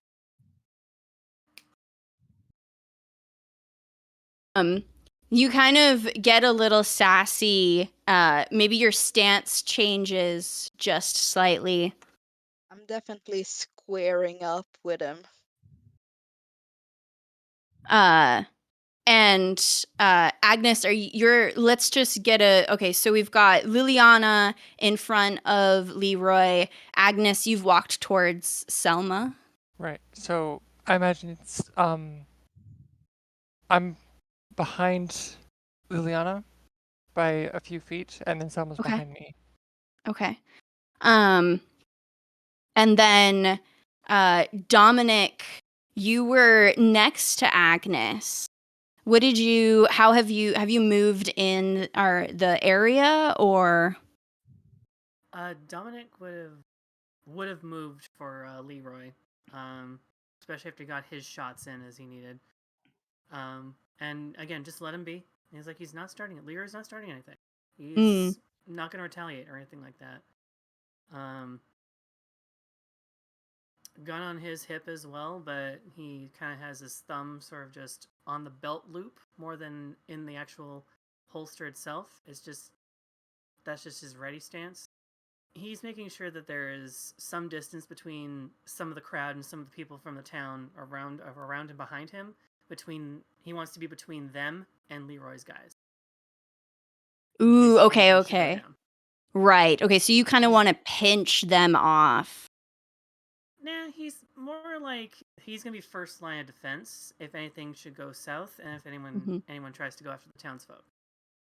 S1: You kind of get a little sassy. Maybe your stance changes just slightly.
S2: I'm definitely squaring up with him.
S1: And Agnes, let's just get okay, so we've got Liliana in front of Leroy. Agnes, you've walked towards Selma.
S4: Right. So I imagine it's I'm behind Liliana by a few feet, and then Selma's
S1: Okay.
S4: behind me.
S1: Okay. Um, and then Dominic, you were next to Agnes. How have you moved in the area, or?
S3: Dominic would have moved for Leroy, especially after he got his shots in as he needed. And again, just let him be. He's not starting it. Leroy's not starting anything.
S1: Mm.
S3: He's not going to retaliate or anything like that. Gun on his hip as well, but he kind of has his thumb sort of just on the belt loop more than in the actual holster itself. That's just his ready stance. He's making sure that there is some distance between some of the crowd and some of the people from the town around and behind him. He wants to be between them and Leroy's guys.
S1: Ooh, okay,
S3: Anything should go
S1: okay.
S3: down.
S1: Right. Okay, so you kind of want to pinch them off.
S3: Nah, he's more like he's gonna be first line of defense if anything should go south, and if anyone tries to go after the townsfolk.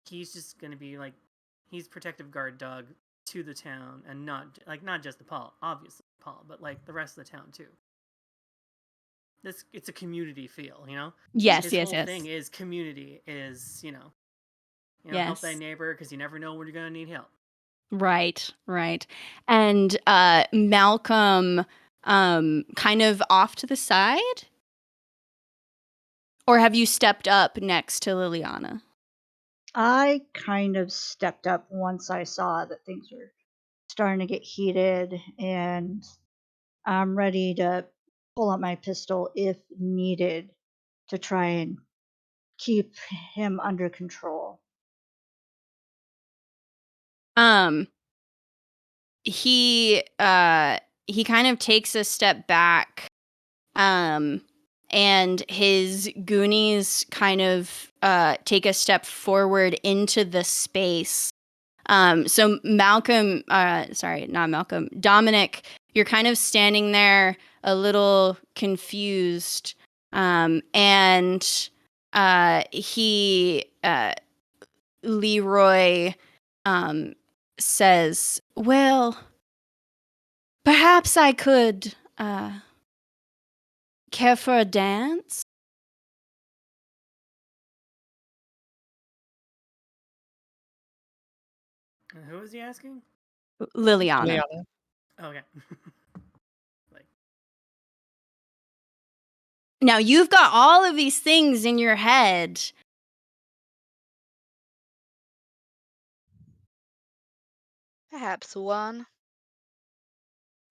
S3: He's just gonna be like he's protective guard dog to the town, and not just the Paul, obviously Paul, but like the rest of the town too. It's a community feel, you know.
S1: Yes,
S3: His
S1: yes,
S3: whole
S1: yes.
S3: thing is community is help thy
S1: Yes.
S3: neighbor because you never know when you're gonna need help.
S1: Right, right. And Malcolm kind of off to the side? Or have you stepped up next to Liliana?
S5: I kind of stepped up once I saw that things were starting to get heated, and I'm ready to pull out my pistol if needed to try and keep him under control.
S1: Um he kind of takes a step back, and his goonies kind of take a step forward into the space. So Malcolm, sorry, not Malcolm, Dominic, you're kind of standing there a little confused. And he Leroy says, "Well, perhaps I could care for a dance."
S3: Who was he asking?
S1: Liliana.
S4: Liana.
S3: Okay. Like,
S1: Now you've got all of these things in your head.
S2: Perhaps one.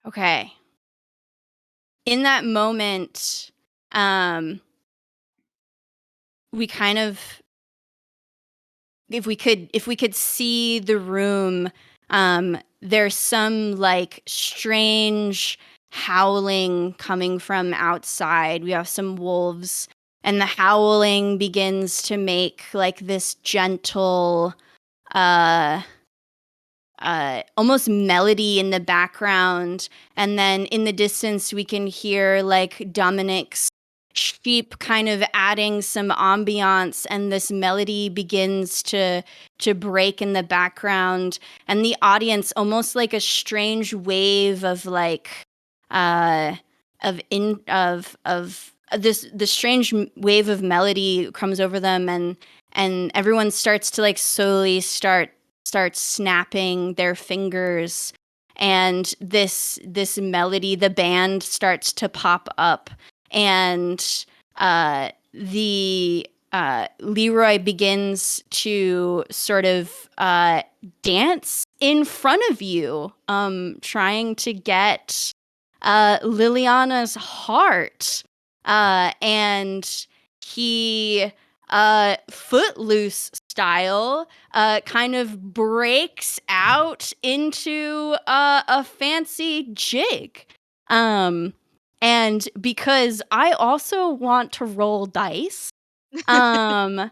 S1: Okay. In that moment, we kind of, if we could see the room, there's some like strange howling coming from outside. We have some wolves, and the howling begins to make like this gentle uh almost melody in the background, and then in the distance we can hear like Dominic's sheep kind of adding some ambiance, and this melody begins to break in the background, and the audience, almost like a strange wave of like of this strange wave of melody comes over them, and everyone starts to like slowly start snapping their fingers, and this melody, the band starts to pop up, and the Leroy begins to sort of dance in front of you, trying to get Liliana's heart, and he footloose style kind of breaks out into a fancy jig. And because I also want to roll dice, um,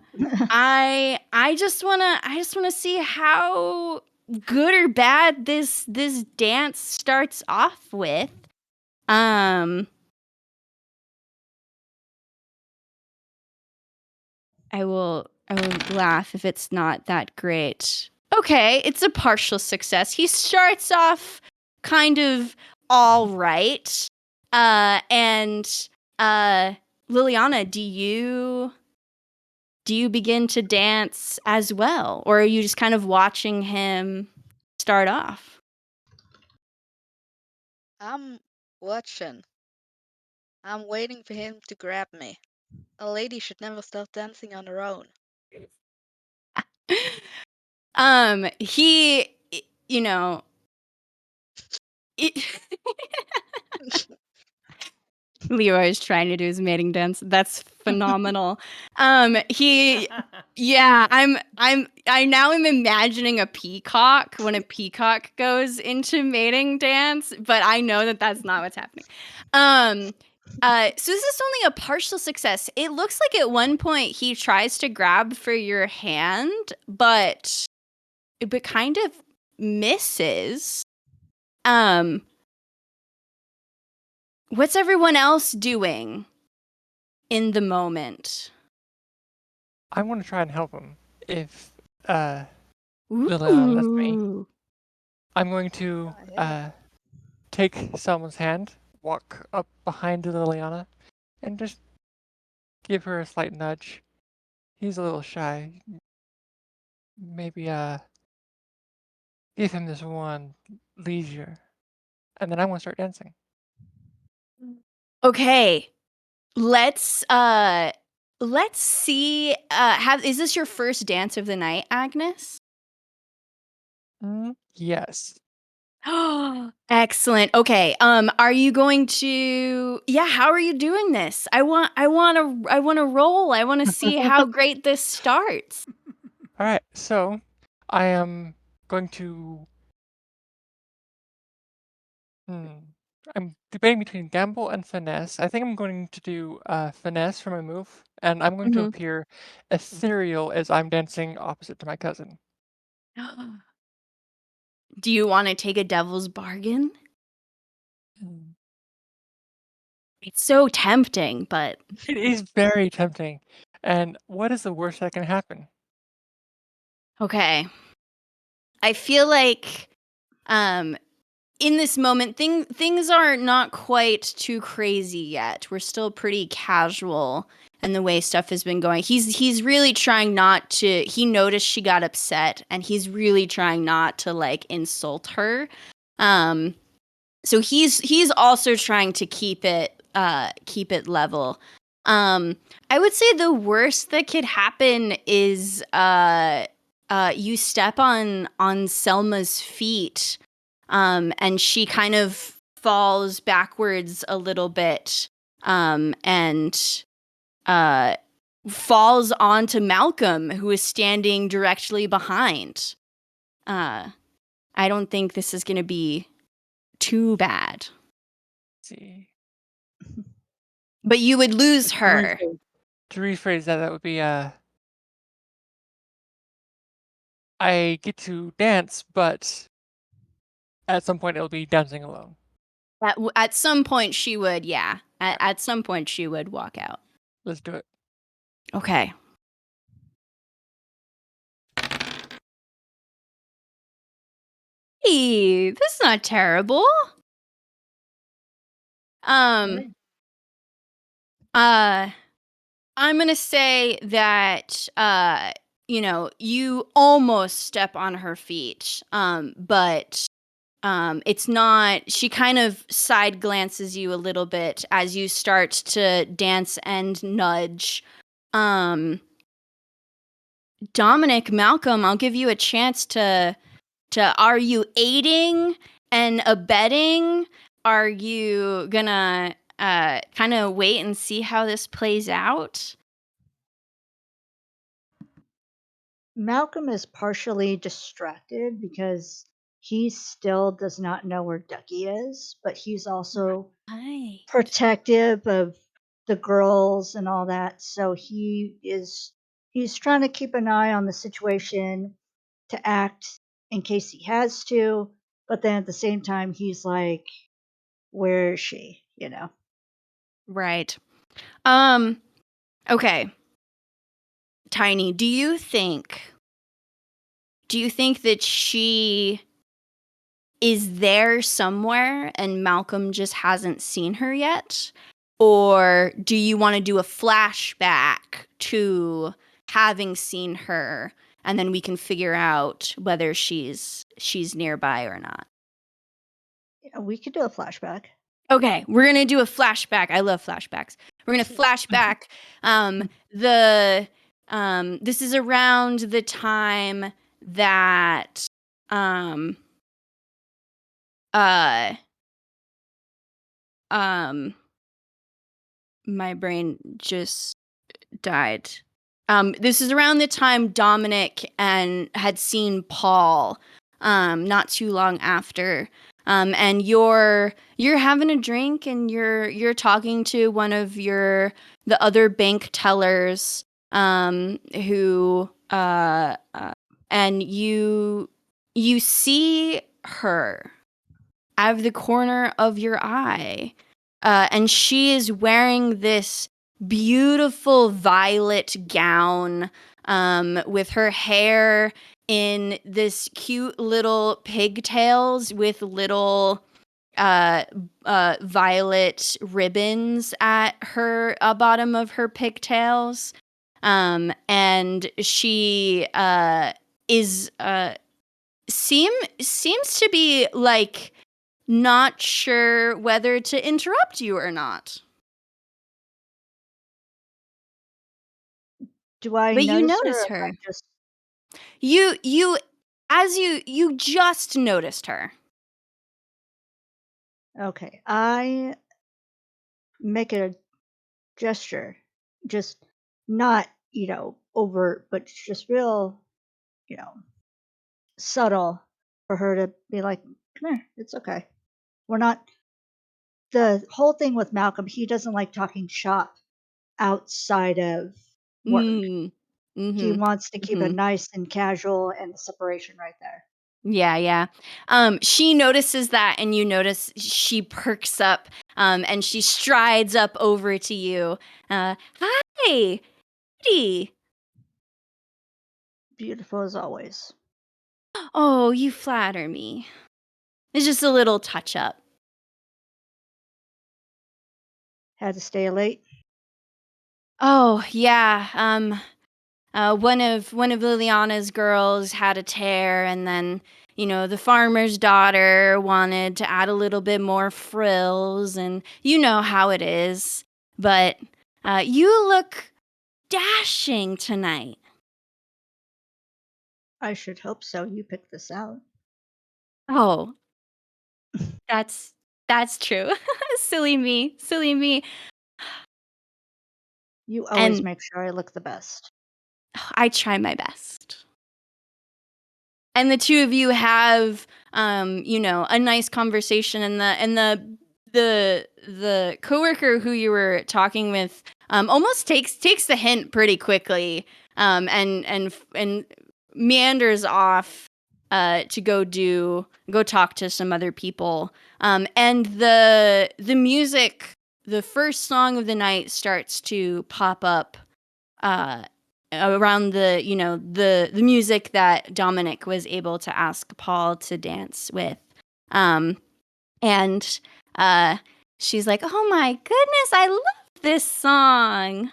S1: I just wanna see how good or bad this dance starts off with. Um, I will laugh if it's not that great. Okay, it's a partial success. He starts off kind of all right. And Liliana, do you begin to dance as well, or are you just kind of watching him start off?
S2: I'm watching. I'm waiting for him to grab me. A lady should never start dancing on her own.
S1: He, you know, it, Leroy is trying to do his mating dance. That's phenomenal. He, yeah, I now am imagining a peacock when a peacock goes into mating dance, but I know that that's not what's happening. So this is only a partial success. It looks like at one point he tries to grab for your hand, but kind of misses. Um, what's everyone else doing in the moment?
S4: I want to try and help him. If uh, Liliana lets me,
S1: Ooh.
S4: I'm going to
S2: Yeah.
S4: take someone's hand, walk up behind Liliana, and just give her a slight nudge. He's a little shy. Maybe give him this one leisure, and then I want to start dancing.
S1: Okay. Let's see have is this your first dance of the night, Agnes?
S4: Yes.
S1: Excellent. Okay. Are you going to yeah, how are you doing this? I want to roll. I want to see how great this starts.
S4: All right. So I am going to. Hmm. I'm debating between gamble and finesse. I think I'm going to do finesse for my move, and I'm going to
S1: Mhm.
S4: appear ethereal as I'm dancing opposite to my cousin.
S1: Do you want to take a devil's bargain?
S4: Mm.
S1: It's so tempting, but
S4: It is very tempting. And what is the worst that can happen?
S1: Okay. I feel like in this moment things are not quite too crazy yet. We're still pretty casual in the way stuff has been going. He's really trying not to. He noticed she got upset and he's really trying not to like insult her. So he's also trying to keep it level. I would say the worst that could happen is you step on Selma's feet, and she kind of falls backwards a little bit, and uh, falls onto Malcolm, who is standing directly behind. I don't think this is going to be too bad,
S4: Let's see.
S1: but you would lose
S4: To
S1: her.
S4: rephrase that, that would be I get to dance, but at some point it'll be dancing alone.
S1: At some point, she would, yeah.
S4: Right.
S1: At some point, she would walk out.
S4: Let's do it.
S1: Okay. Hey, that's not terrible. Um, uh, I'm gonna say that, you almost step on her feet, but it's not. She kind of side glances you a little bit as you start to dance and nudge. Um, Dominic, Malcolm, I'll give you a chance to are you aiding and abetting? Are you gonna kind of wait and see how this plays out?
S5: Malcolm is partially distracted because he still does not know where Ducky is, but he's also
S1: Right.
S5: protective of the girls and all that. So he's trying to keep an eye on the situation to act in case he has to, but then at the same time he's like, where is she? You know.
S1: Right. Okay. Tiny, do you think that she is there somewhere and Malcolm just hasn't seen her yet? Or do you want to do a flashback to having seen her and then we can figure out whether she's nearby or not?
S5: Yeah, we could do a flashback.
S1: Okay, we're going to do a flashback. I love flashbacks. We're going to flashback the this is around the time that um uh um my brain just died. This is around the time Dominic and had seen Paul, not too long after. And you're having a drink and you're talking to one of the other bank tellers, who and you see her out of the corner of your eye. And she is wearing this beautiful violet gown, with her hair in this cute little pigtails with little uh, violet ribbons at her bottom of her pigtails. And she is seems to be like not sure whether to interrupt you or not.
S5: Do I
S1: But you
S5: notice her
S1: notice
S5: or am I
S1: her.
S5: just
S1: You as you just noticed her.
S5: okay? I make a gesture, just not, overt, but just real, you know, subtle for her to be like, come here, it's okay. We're not, the whole thing with Malcolm, he doesn't like talking shop outside of work.
S1: Mm.
S5: He
S1: Mhm.
S5: wants to keep it
S1: Mhm.
S5: nice and casual and the separation right there.
S1: Yeah, yeah. She notices that and you notice she perks up, and she strides up over to you. Hi. Hey.
S5: beautiful as always.
S1: Oh, you flatter me. It's just a little touch up.
S5: Had to stay late.
S1: Oh, yeah. One of Liliana's girls had a tear, and then the farmer's daughter wanted to add a little bit more frills, and you know how it is. But you look dashing tonight.
S5: I should hope so. You picked this out.
S1: Oh, that's true. Silly me, silly me.
S5: You always
S1: And
S5: make sure I look the best.
S1: I try my best. And the two of you have a nice conversation, and the coworker who you were talking with almost takes the hint pretty quickly, and meanders off to go talk to some other people, and the music, the first song of the night, starts to pop up uh around the music that Dominic was able to ask Paul to dance with. And she's like, "Oh my goodness, I love this song."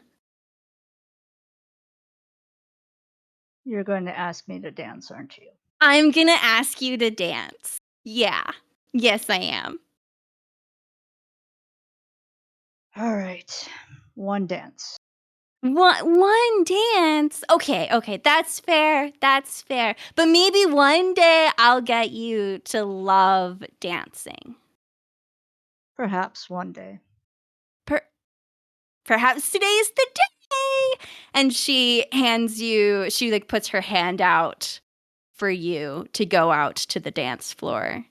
S5: You're going to ask me to dance, aren't you?
S1: I'm going to ask you to dance. Yeah. Yes, I am.
S5: All right. One dance.
S1: One dance. Okay, that's fair. That's fair. But maybe one day I'll get you to love dancing.
S5: Perhaps one day.
S1: Per- Perhaps today's the day. And she like puts her hand out for you to go out to the dance floor.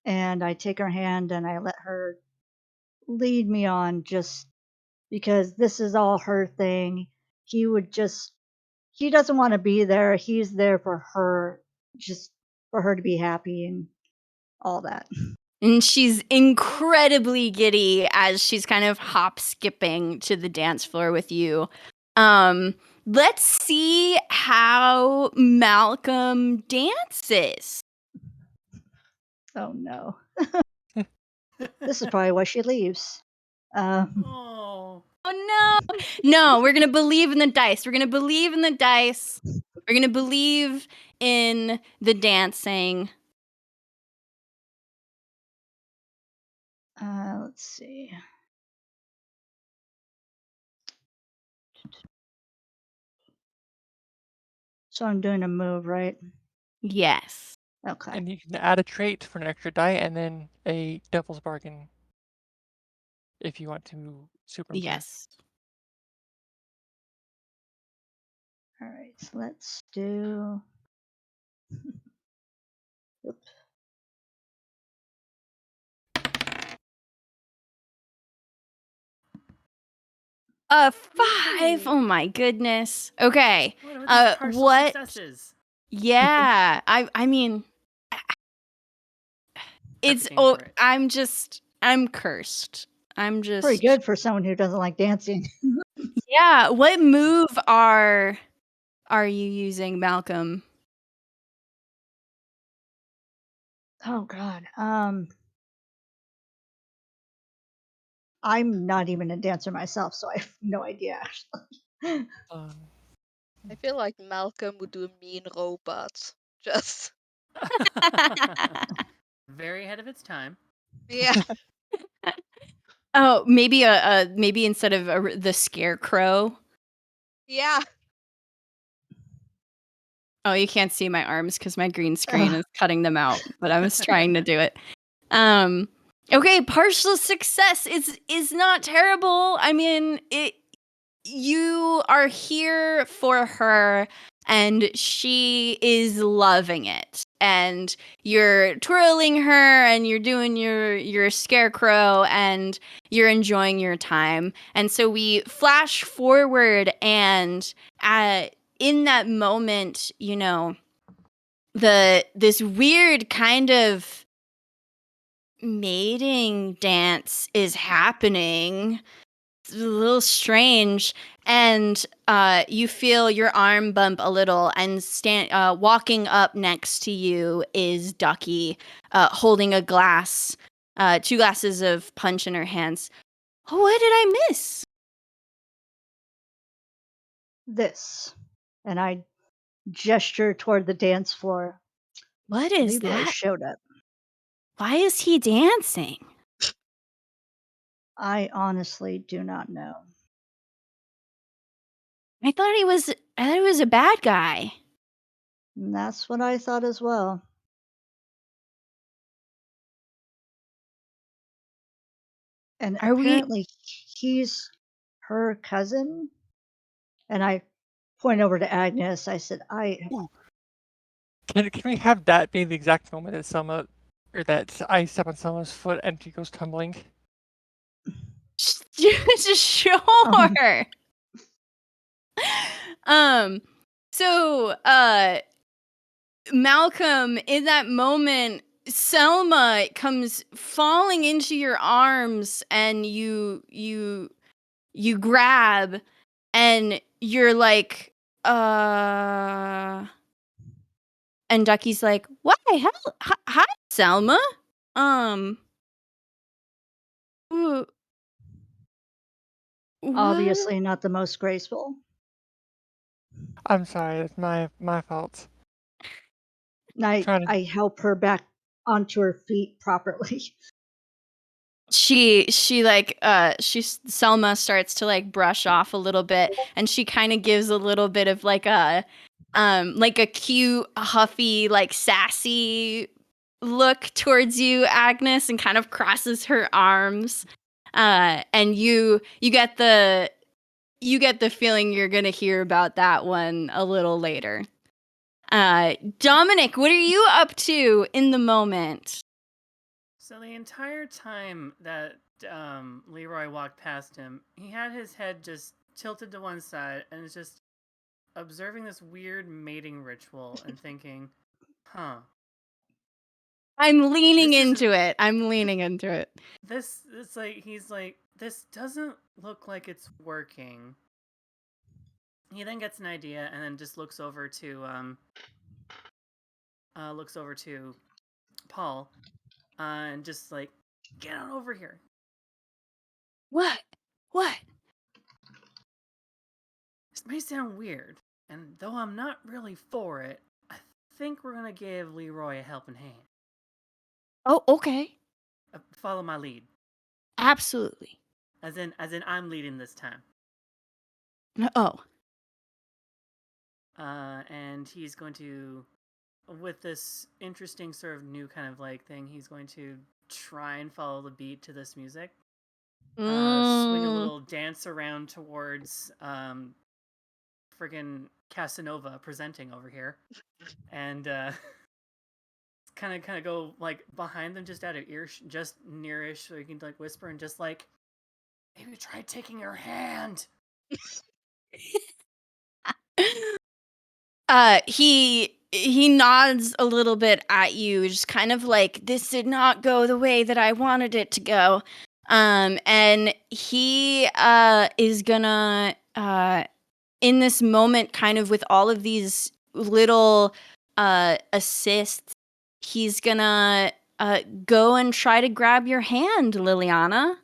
S5: And I take her hand and I let her lead me on just because this is all her thing. He doesn't want to be there. He's there for her, just for her to be happy and all that.
S1: And she's incredibly giddy as she's kind of hop skipping to the dance floor with you. Let's see how Malcolm dances.
S5: Oh no. This is probably why she leaves.
S3: Oh.
S1: Oh no. No, we're going to believe in the dice. We're going to believe in the dice. We're going to believe in the dancing.
S5: Let's see. So I'm doing a move, right?
S1: Yes.
S5: Okay.
S4: And you can add a trait for an extra die and then a devil's bargain if you want to superimpose.
S1: Yes.
S5: All right. So let's do. Oops.
S1: A 5.
S3: Woohoo.
S1: Oh my goodness. Okay.
S3: What are these partial
S1: What?
S3: successes?
S1: Yeah. I mean, it's
S3: Prepping for it.
S1: I'm cursed. I'm
S5: Pretty
S1: just
S5: good for someone who doesn't like dancing.
S1: Yeah, what move are you using, Malcolm?
S5: Oh God. I'm not even a dancer myself, so I have no idea actually.
S4: Um,
S2: I feel like Malcolm would do a mean robot. Just
S3: Very ahead of its time.
S2: yeah,
S1: Oh, maybe instead of the scarecrow.
S2: yeah.
S1: Oh, you can't see my arms because my green screen
S5: Ugh.
S1: is cutting them out, but I was trying to do it. Okay, partial success is not terrible. I mean, you are here for her and she is loving it. And you're twirling her and you're doing your scarecrow and you're enjoying your time. And so we flash forward, and in that moment, this weird kind of mating dance is happening. a little strange, and you feel your arm bump a little, and walking up next to you is Ducky, holding a glass, 2 glasses of punch in her hands. Oh, what did I miss?
S5: This. And I gesture toward the dance floor.
S1: What is
S5: Leroy
S1: that?
S5: showed up.
S1: Why is he dancing?
S5: I honestly do not know.
S1: I thought he was a bad guy.
S5: And that's what I thought as well. And
S1: Are we
S5: apparently he's her cousin. And I point over to Agnes. I said,
S4: Ooh, can we have that be the exact moment that Selma, or that I step on Selma's foot and she goes tumbling?
S5: um,
S1: sure. um so Malcolm, in that moment, Selma comes falling into your arms, and you grab, and you're like, and Ducky's like, why hell, hi, Selma. Um, wh- what?
S5: obviously not the most graceful.
S4: I'm sorry, it's my fault.
S5: And
S4: Trying to.
S5: I help her back onto her feet properly.
S1: She like Selma starts to like brush off a little bit, and she kind of gives a little bit of like a cute, huffy, like sassy look towards you, Agnes, and kind of crosses her arms. And you get the feeling you're gonna hear about that one a little later. Dominic, what are you up to in the moment?
S3: So the entire time that Leroy walked past him, he had his head just tilted to one side and is just observing this weird mating ritual and thinking, huh,
S1: I'm leaning
S3: this isn't
S1: into it. I'm leaning into it.
S3: this it's like he's like, this doesn't look like it's working. He then gets an idea and then just looks over to Paul, and just like, get on over here.
S1: What? What?
S3: This may sound weird, and though I'm not really for it, I think we're gonna give Leroy a helping hand.
S1: Oh, okay.
S3: Follow my lead,
S1: Absolutely.
S3: as in I'm leading this time.
S1: Oh.
S3: And he's going to, with this interesting sort of new kind of like thing, he's going to try and follow the beat to this music. Swing a
S1: Mm.
S3: little dance around towards friggin' Casanova presenting over here, and kind of go like behind them, just out of ear, just nearish, so you can like whisper and just like, maybe try taking her hand.
S1: He nods a little bit at you, just kind of like, this did not go the way that I wanted it to go. And he is gonna in this moment, kind of with all of these little assists, he's gonna go and try to grab your hand, Liliana.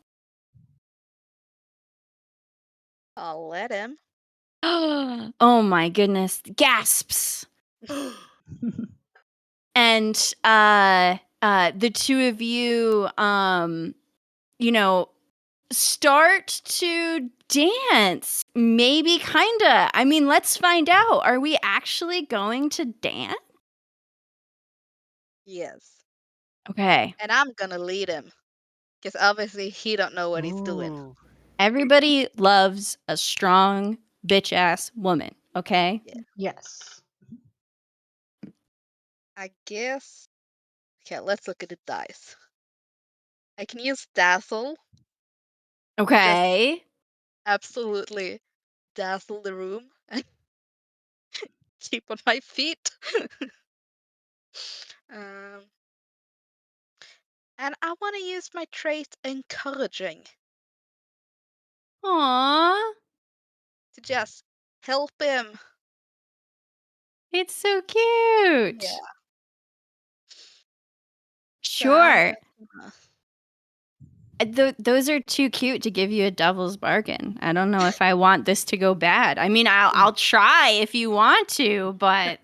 S2: I'll let him.
S1: Oh my goodness. Gasps. And the two of you you know start to dance. Maybe kinda. I mean, let's find out. Are we actually going to dance?
S2: Yes.
S1: Okay.
S2: And I'm gonna lead him. Because obviously he don't know what he's doing.
S4: Ooh.
S1: Everybody loves a strong bitch ass woman, okay?
S2: Yeah.
S5: Yes.
S2: I guess. Okay, let's look at the dice. I can use Dazzle. Just
S1: Okay.
S2: absolutely dazzle the room and keep on my feet. um, and I want to use my trait encouraging.
S1: Aww.
S2: to just help him.
S1: It's so cute.
S2: Yeah. So I'm
S1: Sure.
S2: just gonna.
S1: Those are too cute to give you a devil's bargain. I don't know if I want this to go bad. I mean, I'll try if you want to, but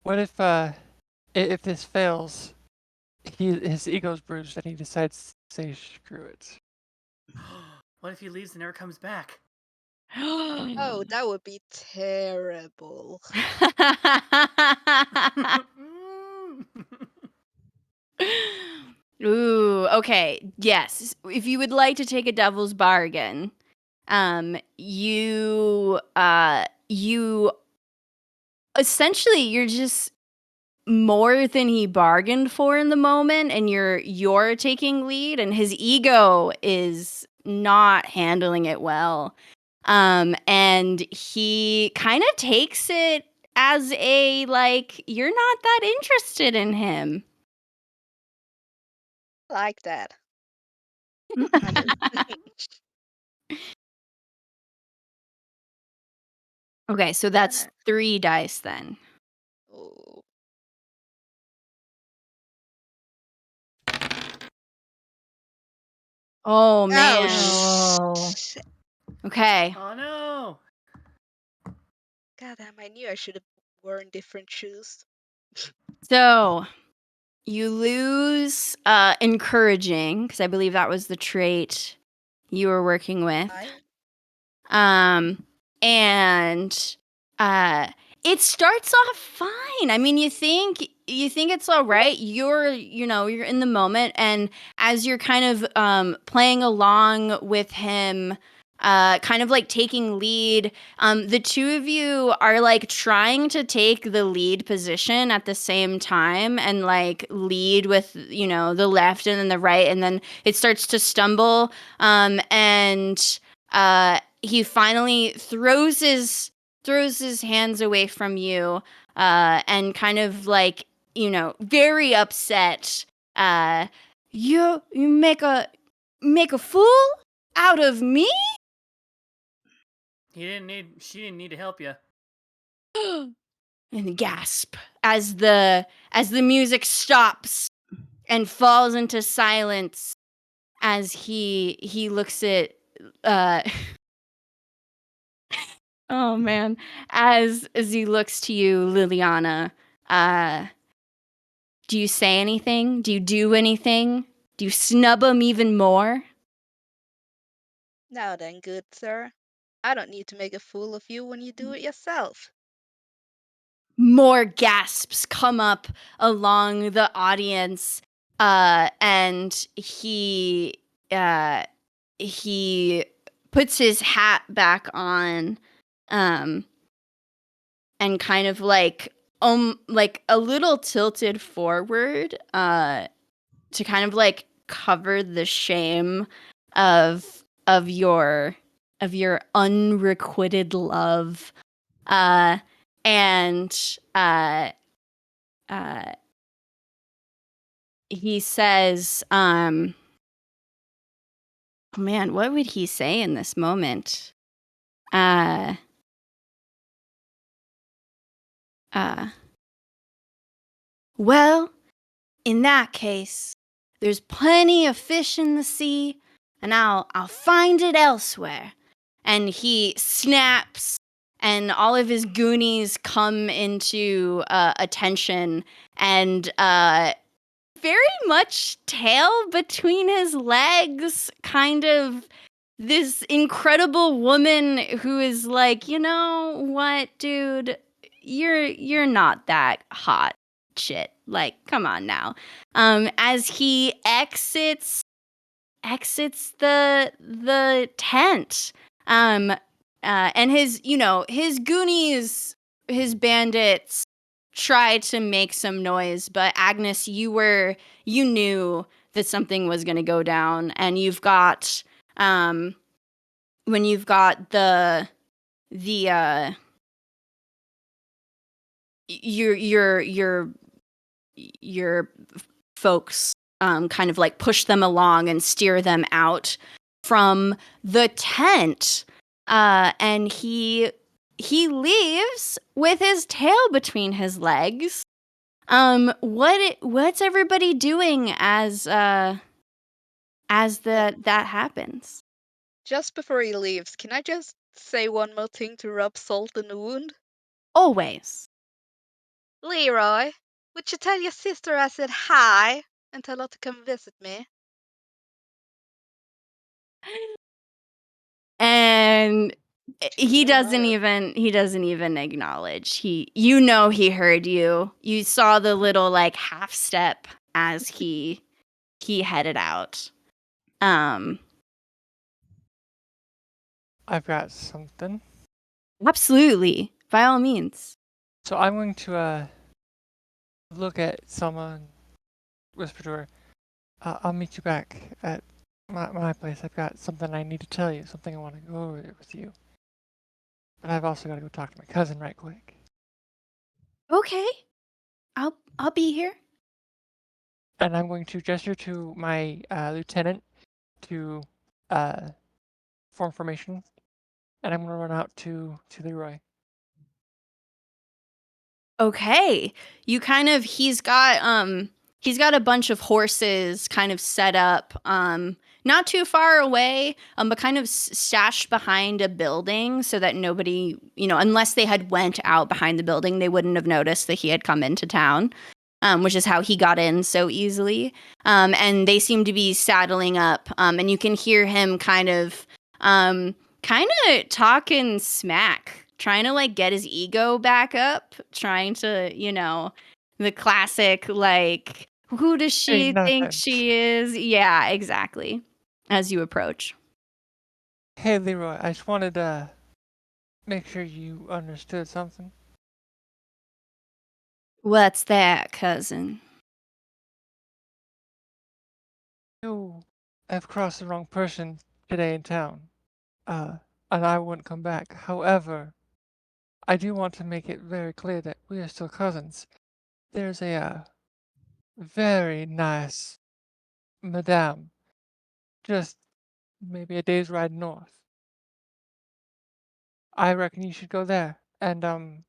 S4: What if this fails, his ego's bruised and he decides to say screw it.
S3: What if he leaves and never comes back?
S2: Oh, that would be terrible.
S3: Mm.
S1: Ooh, okay. Yes. If you would like to take a devil's bargain, you essentially you're just more than he bargained for in the moment, and you're taking lead, and his ego is not handling it well. And he kind of takes it as a like you're not that interested in him.
S2: I like that. I mean,
S1: Okay, so that's
S2: yeah.
S1: 3 dice then.
S2: Oh,
S1: Oh
S2: oh
S1: man.
S5: Oh.
S2: shit.
S1: Okay.
S3: Oh no!
S2: God damn, I knew I should have worn different shoes.
S1: So, you lose encouraging because I believe that was the trait you were working with.
S2: I
S1: Um, and uh, it starts off fine. I mean, you think it's all right. You're in the moment, and as you're kind of playing along with him, kind of like taking lead. The two of you are like trying to take the lead position at the same time, and like lead with the left and then the right, and then it starts to stumble. And he finally throws his hands away from you, and kind of like very upset. You make a fool out of me.
S3: She didn't need to help you.
S1: And gasp as the music stops and falls into silence as he looks at uh oh man, as he looks to you, Liliana. uh do you say anything? Do you do anything? Do you snub him even more?
S2: Now then, good sir. I don't need to make a fool of you when you do it yourself.
S1: More gasps come up along the audience, and uh he puts his hat back on, um and kind of like a little tilted forward, to kind of like cover the shame of your unrequited love, uh and uh he says, oh man, what would he say in this moment? uh uh well, in that case, there's plenty of fish in the sea, and I'll find it elsewhere. And he snaps, and all of his goonies come into attention, and very much tail between his legs, kind of this incredible woman who is like, you know what, dude, you're not that hot shit. Like, come on now. As he exits the tent. And his goonies, his bandits try to make some noise, but Agnes, you knew that something was going to go down, and you've got when you've got the your folks kind of like push them along and steer them out. from the tent, and he leaves with his tail between his legs. What's everybody doing as that happens?
S2: Just before he leaves, can I just say one more thing to rub salt in the wound?
S1: Always.
S2: Leroy, would you tell your sister I said hi and tell her to come visit me?
S1: And he
S2: No
S1: doesn't
S2: matter.
S1: even acknowledge. He heard you. You saw the little like half step as he headed out.
S4: I've got something.
S1: Absolutely. By all means.
S4: So I'm going to look at Selma and whisper to her, I'll meet you back at my place. I've got something I need to tell you, something I want to go over with you. But I've also got to go talk to my cousin right quick.
S1: Okay. I'll be here.
S4: And I'm going to gesture to my lieutenant to form formation, and I'm going to run out to Leroy.
S1: Okay. You kind of he's got a bunch of horses kind of set up not too far away, but kind of stashed behind a building so that nobody, unless they had went out behind the building, they wouldn't have noticed that he had come into town. Which is how he got in so easily. And they seem to be saddling up, and you can hear him kind of talking smack, trying to like get his ego back up, trying to, the classic like, who does
S4: Hey,
S1: she think
S4: nothing.
S1: she is? Yeah, exactly. As you approach.
S4: Hey, Leroy, I just wanted to make sure you understood something.
S1: What's that, cousin?
S4: You have crossed the wrong person today in town, uh, and I wouldn't come back. However, I do want to make it very clear that we are still cousins. There's a very nice madame, just maybe a day's ride north. I reckon you should go there and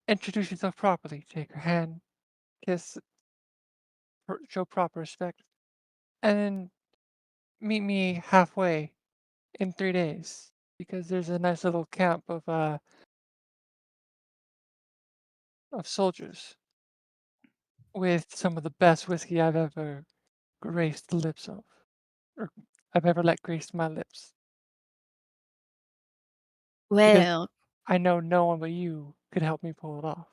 S4: introduce yourself properly. Take her hand, kiss, show proper respect, and then meet me halfway in 3 days because there's a nice little camp of soldiers with some of the best whiskey I've ever graced the lips of, or I've ever let grace my lips. Because
S1: Well,
S4: I know no one but you could help me pull it off.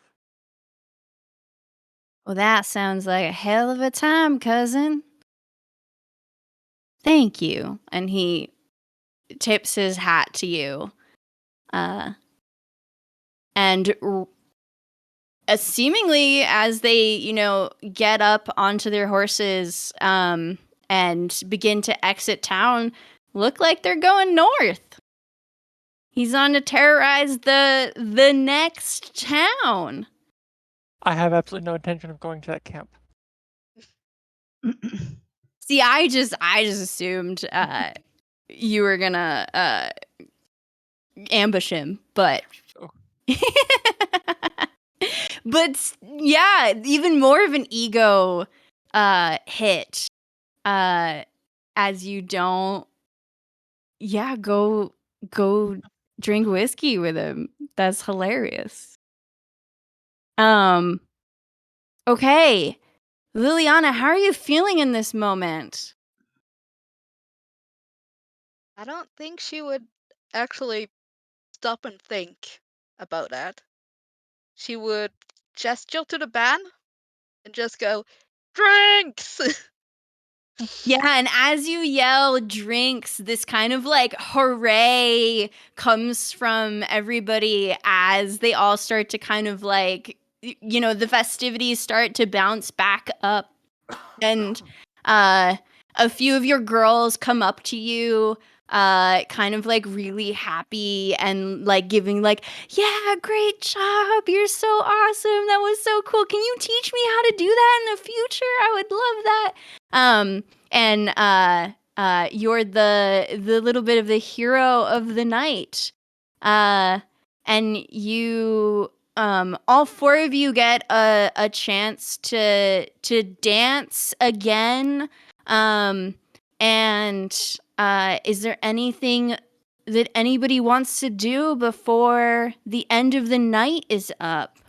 S1: that sounds like a hell of a time, cousin. Thank you. And he tips his hat to you. And seemingly as they, get up onto their horses and begin to exit town, look like they're going north. He's on to terrorize the next town.
S4: I have absolutely no intention of going to that camp.
S1: See, I just assumed you were gonna ambush him, but
S4: Oh.
S1: but yeah, even more of an ego hit as you don't go drink whiskey with him. That's hilarious. Um okay. Liliana, how are you feeling in this moment?
S2: I don't think she would actually stop and think about that. She would gesture to the band and just go, drinks!
S1: Yeah, and as you yell drinks, this kind of like hooray comes from everybody as they all start to kind of like, the festivities start to bounce back up. And a few of your girls come up to you, kind of like really happy and like giving like, yeah, great job, you're so awesome, that was so cool, can you teach me how to do that in the future? I would love that. And you're the little bit of the hero of the night. And you all four of you get a chance to dance again. And is there anything that anybody wants to do before the end of the night is up?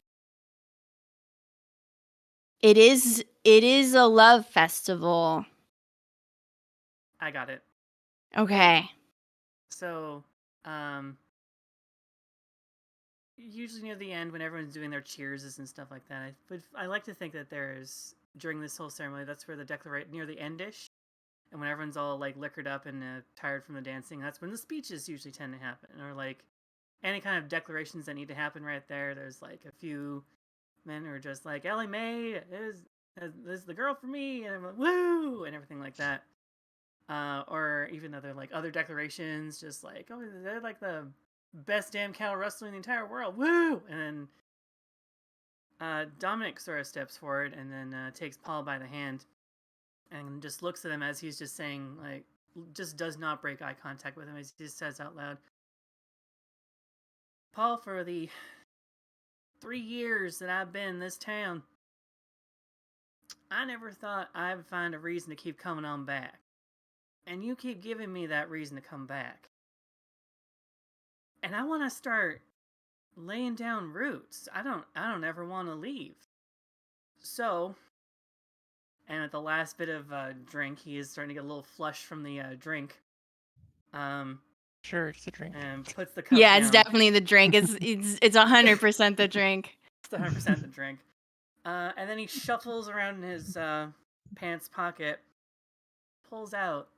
S1: It is a love festival.
S3: I got it.
S1: Okay.
S3: So, usually near the end, when everyone's doing their cheerses and stuff like that, I like to think that there's during this whole ceremony, that's where the declaration near the endish, and when everyone's all like liquored up and tired from the dancing, that's when the speeches usually tend to happen, or like any kind of declarations that need to happen right there. There's like a few men who are just like, Ellie Mae is the girl for me, and I'm like, woo, and everything like that. Or even other like other declarations, just like, oh, they're like the best damn cattle wrestler in the entire world, woo! And then Dominic sort of steps forward and then takes Paul by the hand and just looks at him as he's just saying, like, just does not break eye contact with him as he just says out loud, Paul, for the 3 years that I've been in this town, I never thought I'd find a reason to keep coming on back. And you keep giving me that reason to come back. And I want to start laying down roots. I don't ever want to leave. So, and at the last bit of drink, he is starting to get a little flush from the drink.
S4: Sure, it's a drink.
S3: And puts the cup
S1: Yeah,
S3: down.
S1: it's definitely the drink. It's 100% the drink.
S3: It's 100% the drink. And then he shuffles around in his pants pocket, pulls out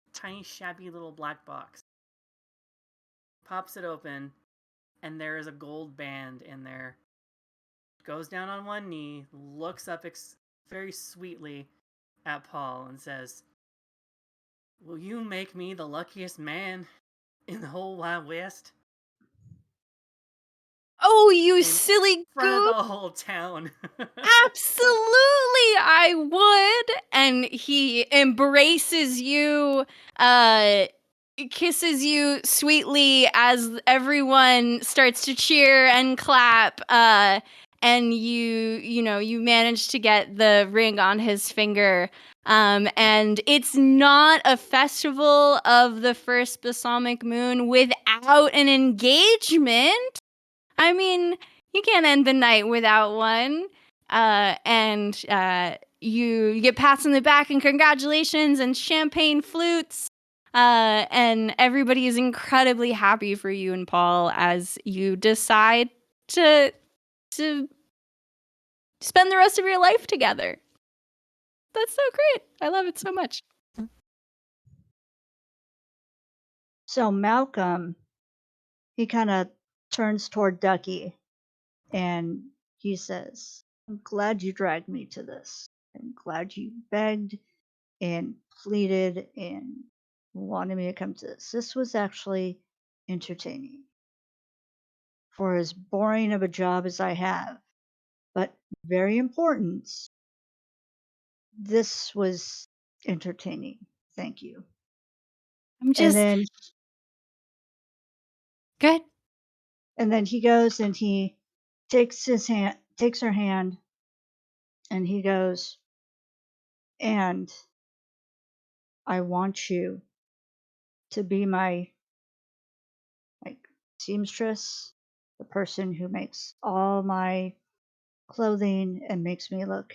S3: a tiny, shabby little black box, pops it open, and there is a gold band in there. Goes down on one knee, looks up very sweetly at Paul, and says, will you make me the luckiest man in the whole Wild West?
S1: Oh, you
S3: In
S1: silly
S3: front of
S1: goof.
S3: the whole town.
S1: Absolutely, I would. And he embraces you, kisses you sweetly as everyone starts to cheer and clap. And you manage to get the ring on his finger. And it's not a festival of the first balsamic moon without an engagement. I mean, you can't end the night without one. And you get pats on the back and congratulations and champagne flutes. And everybody is incredibly happy for you and Paul as you decide to spend the rest of your life together. That's so great. I love it so much.
S5: So Malcolm, he kind of turns toward Ducky and he says, I'm glad you dragged me to this. I'm glad you begged and pleaded and wanted me to come to this. This was actually entertaining for as boring of a job as I have, but very important. This was entertaining. Thank you.
S1: I'm
S5: And
S1: just
S5: then
S1: good.
S5: and then he goes and he takes her hand, and he goes, and I want you to be my like seamstress, the person who makes all my clothing and makes me look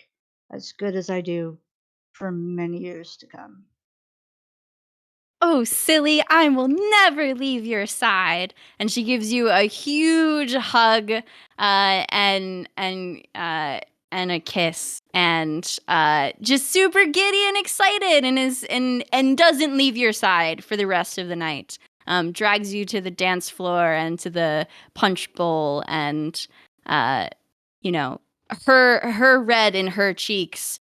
S5: as good as I do for many years to come.
S1: Oh, silly, I will never leave your side. And she gives you a huge hug, and a kiss, and just super giddy and excited, and doesn't leave your side for the rest of the night. Drags you to the dance floor and to the punch bowl, and uh, you know, her red in her cheeks,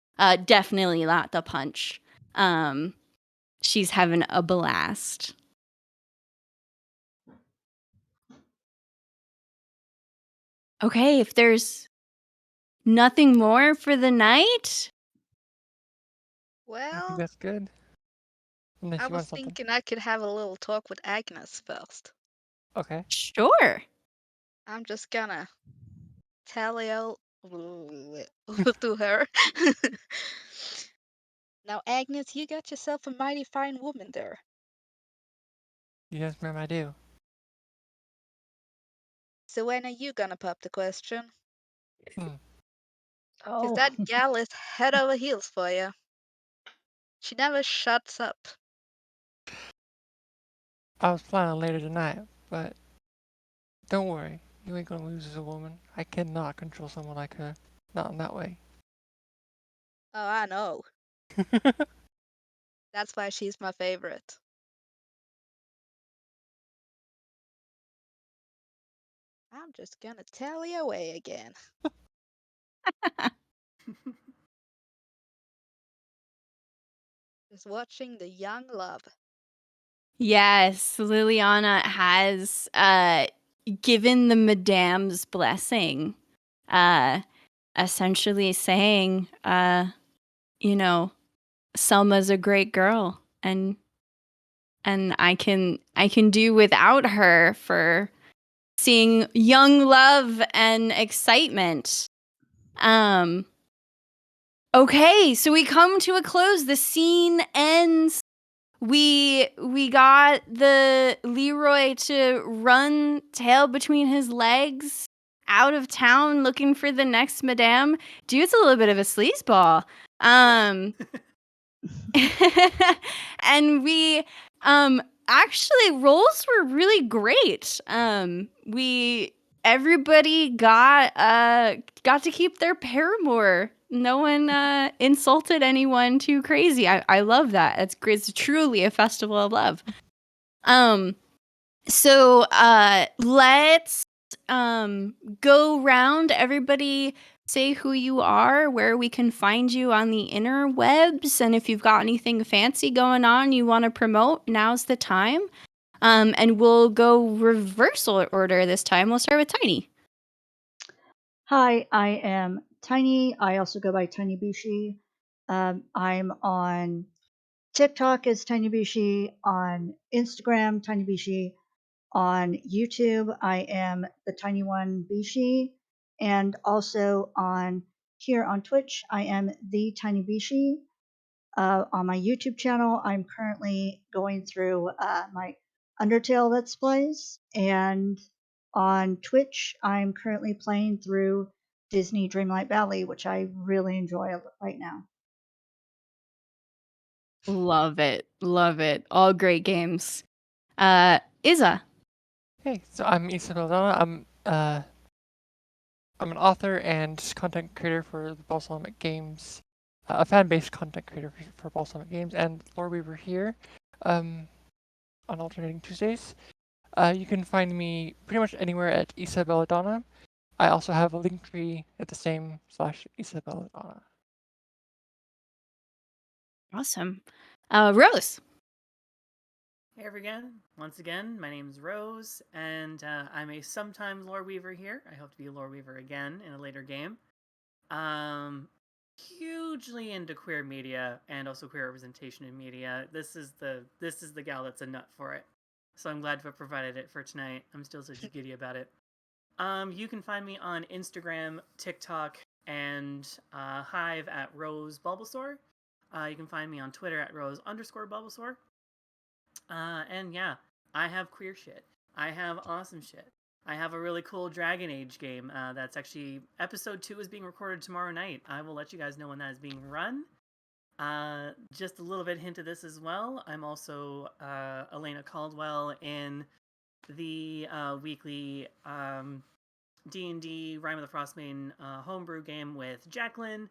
S1: definitely not the punch. She's having a blast. Okay, if there's nothing more for the night,
S4: I think
S2: Well,
S4: that's good. Unless
S2: I
S4: you
S2: was
S4: want something.
S2: thinking I could have a little talk with Agnes first.
S4: Okay.
S1: Sure.
S2: I'm just gonna tell you to her. Now, Agnes, you got yourself a mighty fine woman there.
S4: Yes, ma'am, I do.
S2: So when are you gonna pop the question?
S4: Hmm.
S2: 'Cause
S5: Oh,
S2: that gal is head over heels for you. She never shuts up.
S4: I was planning on later tonight, but don't worry. You ain't gonna lose as a woman. I cannot control someone like her. Not in that way.
S2: Oh, I know. That's why she's my favorite. I'm just gonna tell you away again. Just watching the young love.
S1: Yes, Liliana has given the Madame's blessing, uh, essentially saying, you know, Selma's a great girl, and I can do without her for seeing young love and excitement. Um, okay, so we come to a close. The scene ends. We got the Leroy to run tail between his legs out of town looking for the next Madame. Dude's a little bit of a sleazeball. Um and we actually roles were really great. We everybody got to keep their paramour. No one insulted anyone too crazy. I love that. It's great. It's truly a festival of love. Um so let's go round. Everybody say who you are, where we can find you on the interwebs, and if you've got anything fancy going on you want to promote, now's the time. And we'll go reversal order this time. We'll start with Tiny.
S5: hi, I am Tiny. I also go by Tiny Bushi. I'm on TikTok as Tiny Bushi, on Instagram, Tiny Bushi, on YouTube, I am the Tiny One Bishi, and also on here on Twitch, I am the Tiny Bishi. On my YouTube channel, I'm currently going through my Undertale Let's Plays, and on Twitch, I'm currently playing through Disney Dreamlight Valley, which I really enjoy right now.
S1: Love it. Love it. All great games. Iza.
S4: Hey, so I'm Isabel Donna. I'm an author and content creator for the Balsamic Games, a fan-based content creator for Balsamic Games and Lore Weaver here, on alternating Tuesdays. You can find me pretty much anywhere at Isabelladonna. I also have a link tree at the same /Isabelladonna.
S1: Awesome. Rose.
S3: Hey everyone, once again, my name's Rose, and I'm a sometime lore weaver here. I hope to be a lore weaver again in a later game. Hugely into queer media and also queer representation in media. This is the gal that's a nut for it. So I'm glad to have provided it for tonight. I'm still such giddy about it. You can find me on Instagram, TikTok, and Hive at Rose Bulbasaur. You can find me on Twitter at Rose_Bulbasaur. And yeah, I have queer shit. I have awesome shit. I have a really cool Dragon Age game that's actually episode 2 is being recorded tomorrow night. I will let you guys know when that is being run. Just a little bit hint of this as well. I'm also Elena Caldwell in the weekly D&D Rime of the Frostmain homebrew game with Jacqueline,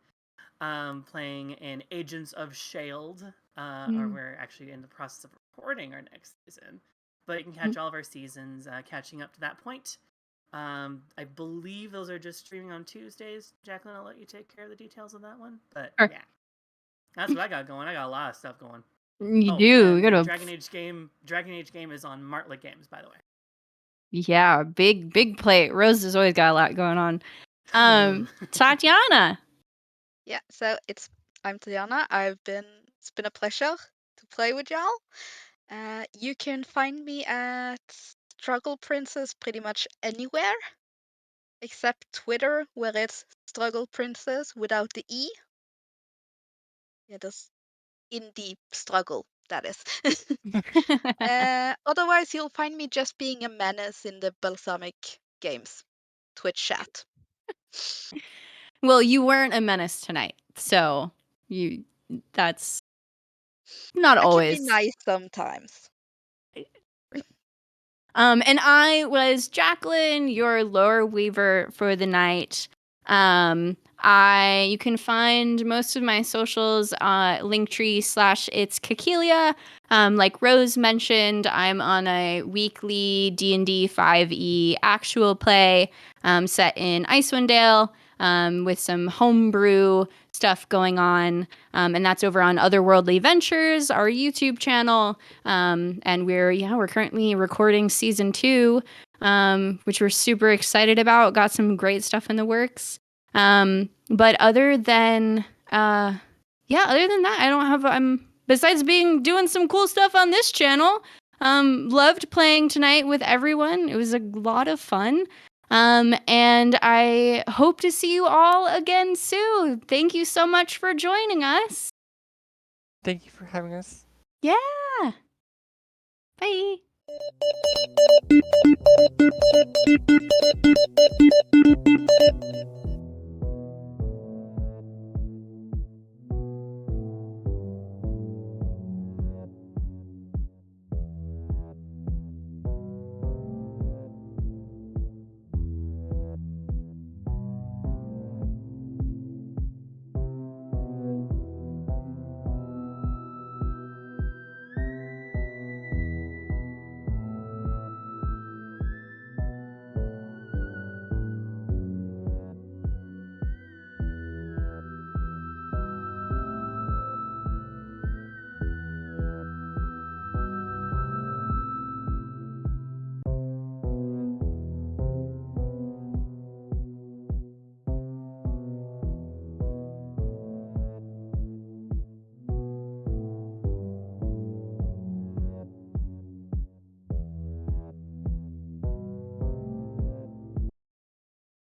S3: playing in Agents of S.H.I.E.L.D., or we're actually in the process of recording our next season. But you can catch all of our seasons catching up to that point. I believe those are just streaming on Tuesdays. Jacqueline, I'll let you take care of the details of that one. But
S1: Sure.
S3: yeah, that's what I got going. I got a lot of stuff going.
S1: You
S3: Oh,
S1: do.
S3: and
S1: You gotta.
S3: Dragon Age game is on Martlet Games, by the way.
S1: Yeah, big plate. Rose has always got a lot going on. Tatiana.
S2: Yeah, so I'm Tatiana. It's been a pleasure to play with y'all. You can find me at Struggle Princess pretty much anywhere except Twitter, where it's Struggle Princess without the E. Yeah, that's in the struggle, that is. Otherwise, you'll find me just being a menace in the Balsamic Games Twitch chat.
S1: Well, you weren't a menace tonight, so that's not
S2: I can be
S1: always.
S2: nice sometimes.
S1: And I was Jacqueline, your lore weaver for the night. You can find most of my socials Linktree / it's Kakelia. Like Rose mentioned, I'm on a weekly D&D 5e actual play set in Icewind Dale with some homebrew stuff going on. And that's over on Otherworldly Ventures, our YouTube channel. And we're currently recording season 2, which we're super excited about. Got some great stuff in the works. But other than that, I don't have. Besides doing some cool stuff on this channel. Loved playing tonight with everyone. It was a lot of fun. And I hope to see you all again soon. Thank you so much for joining us.
S4: Thank you for having us.
S1: Yeah. Bye.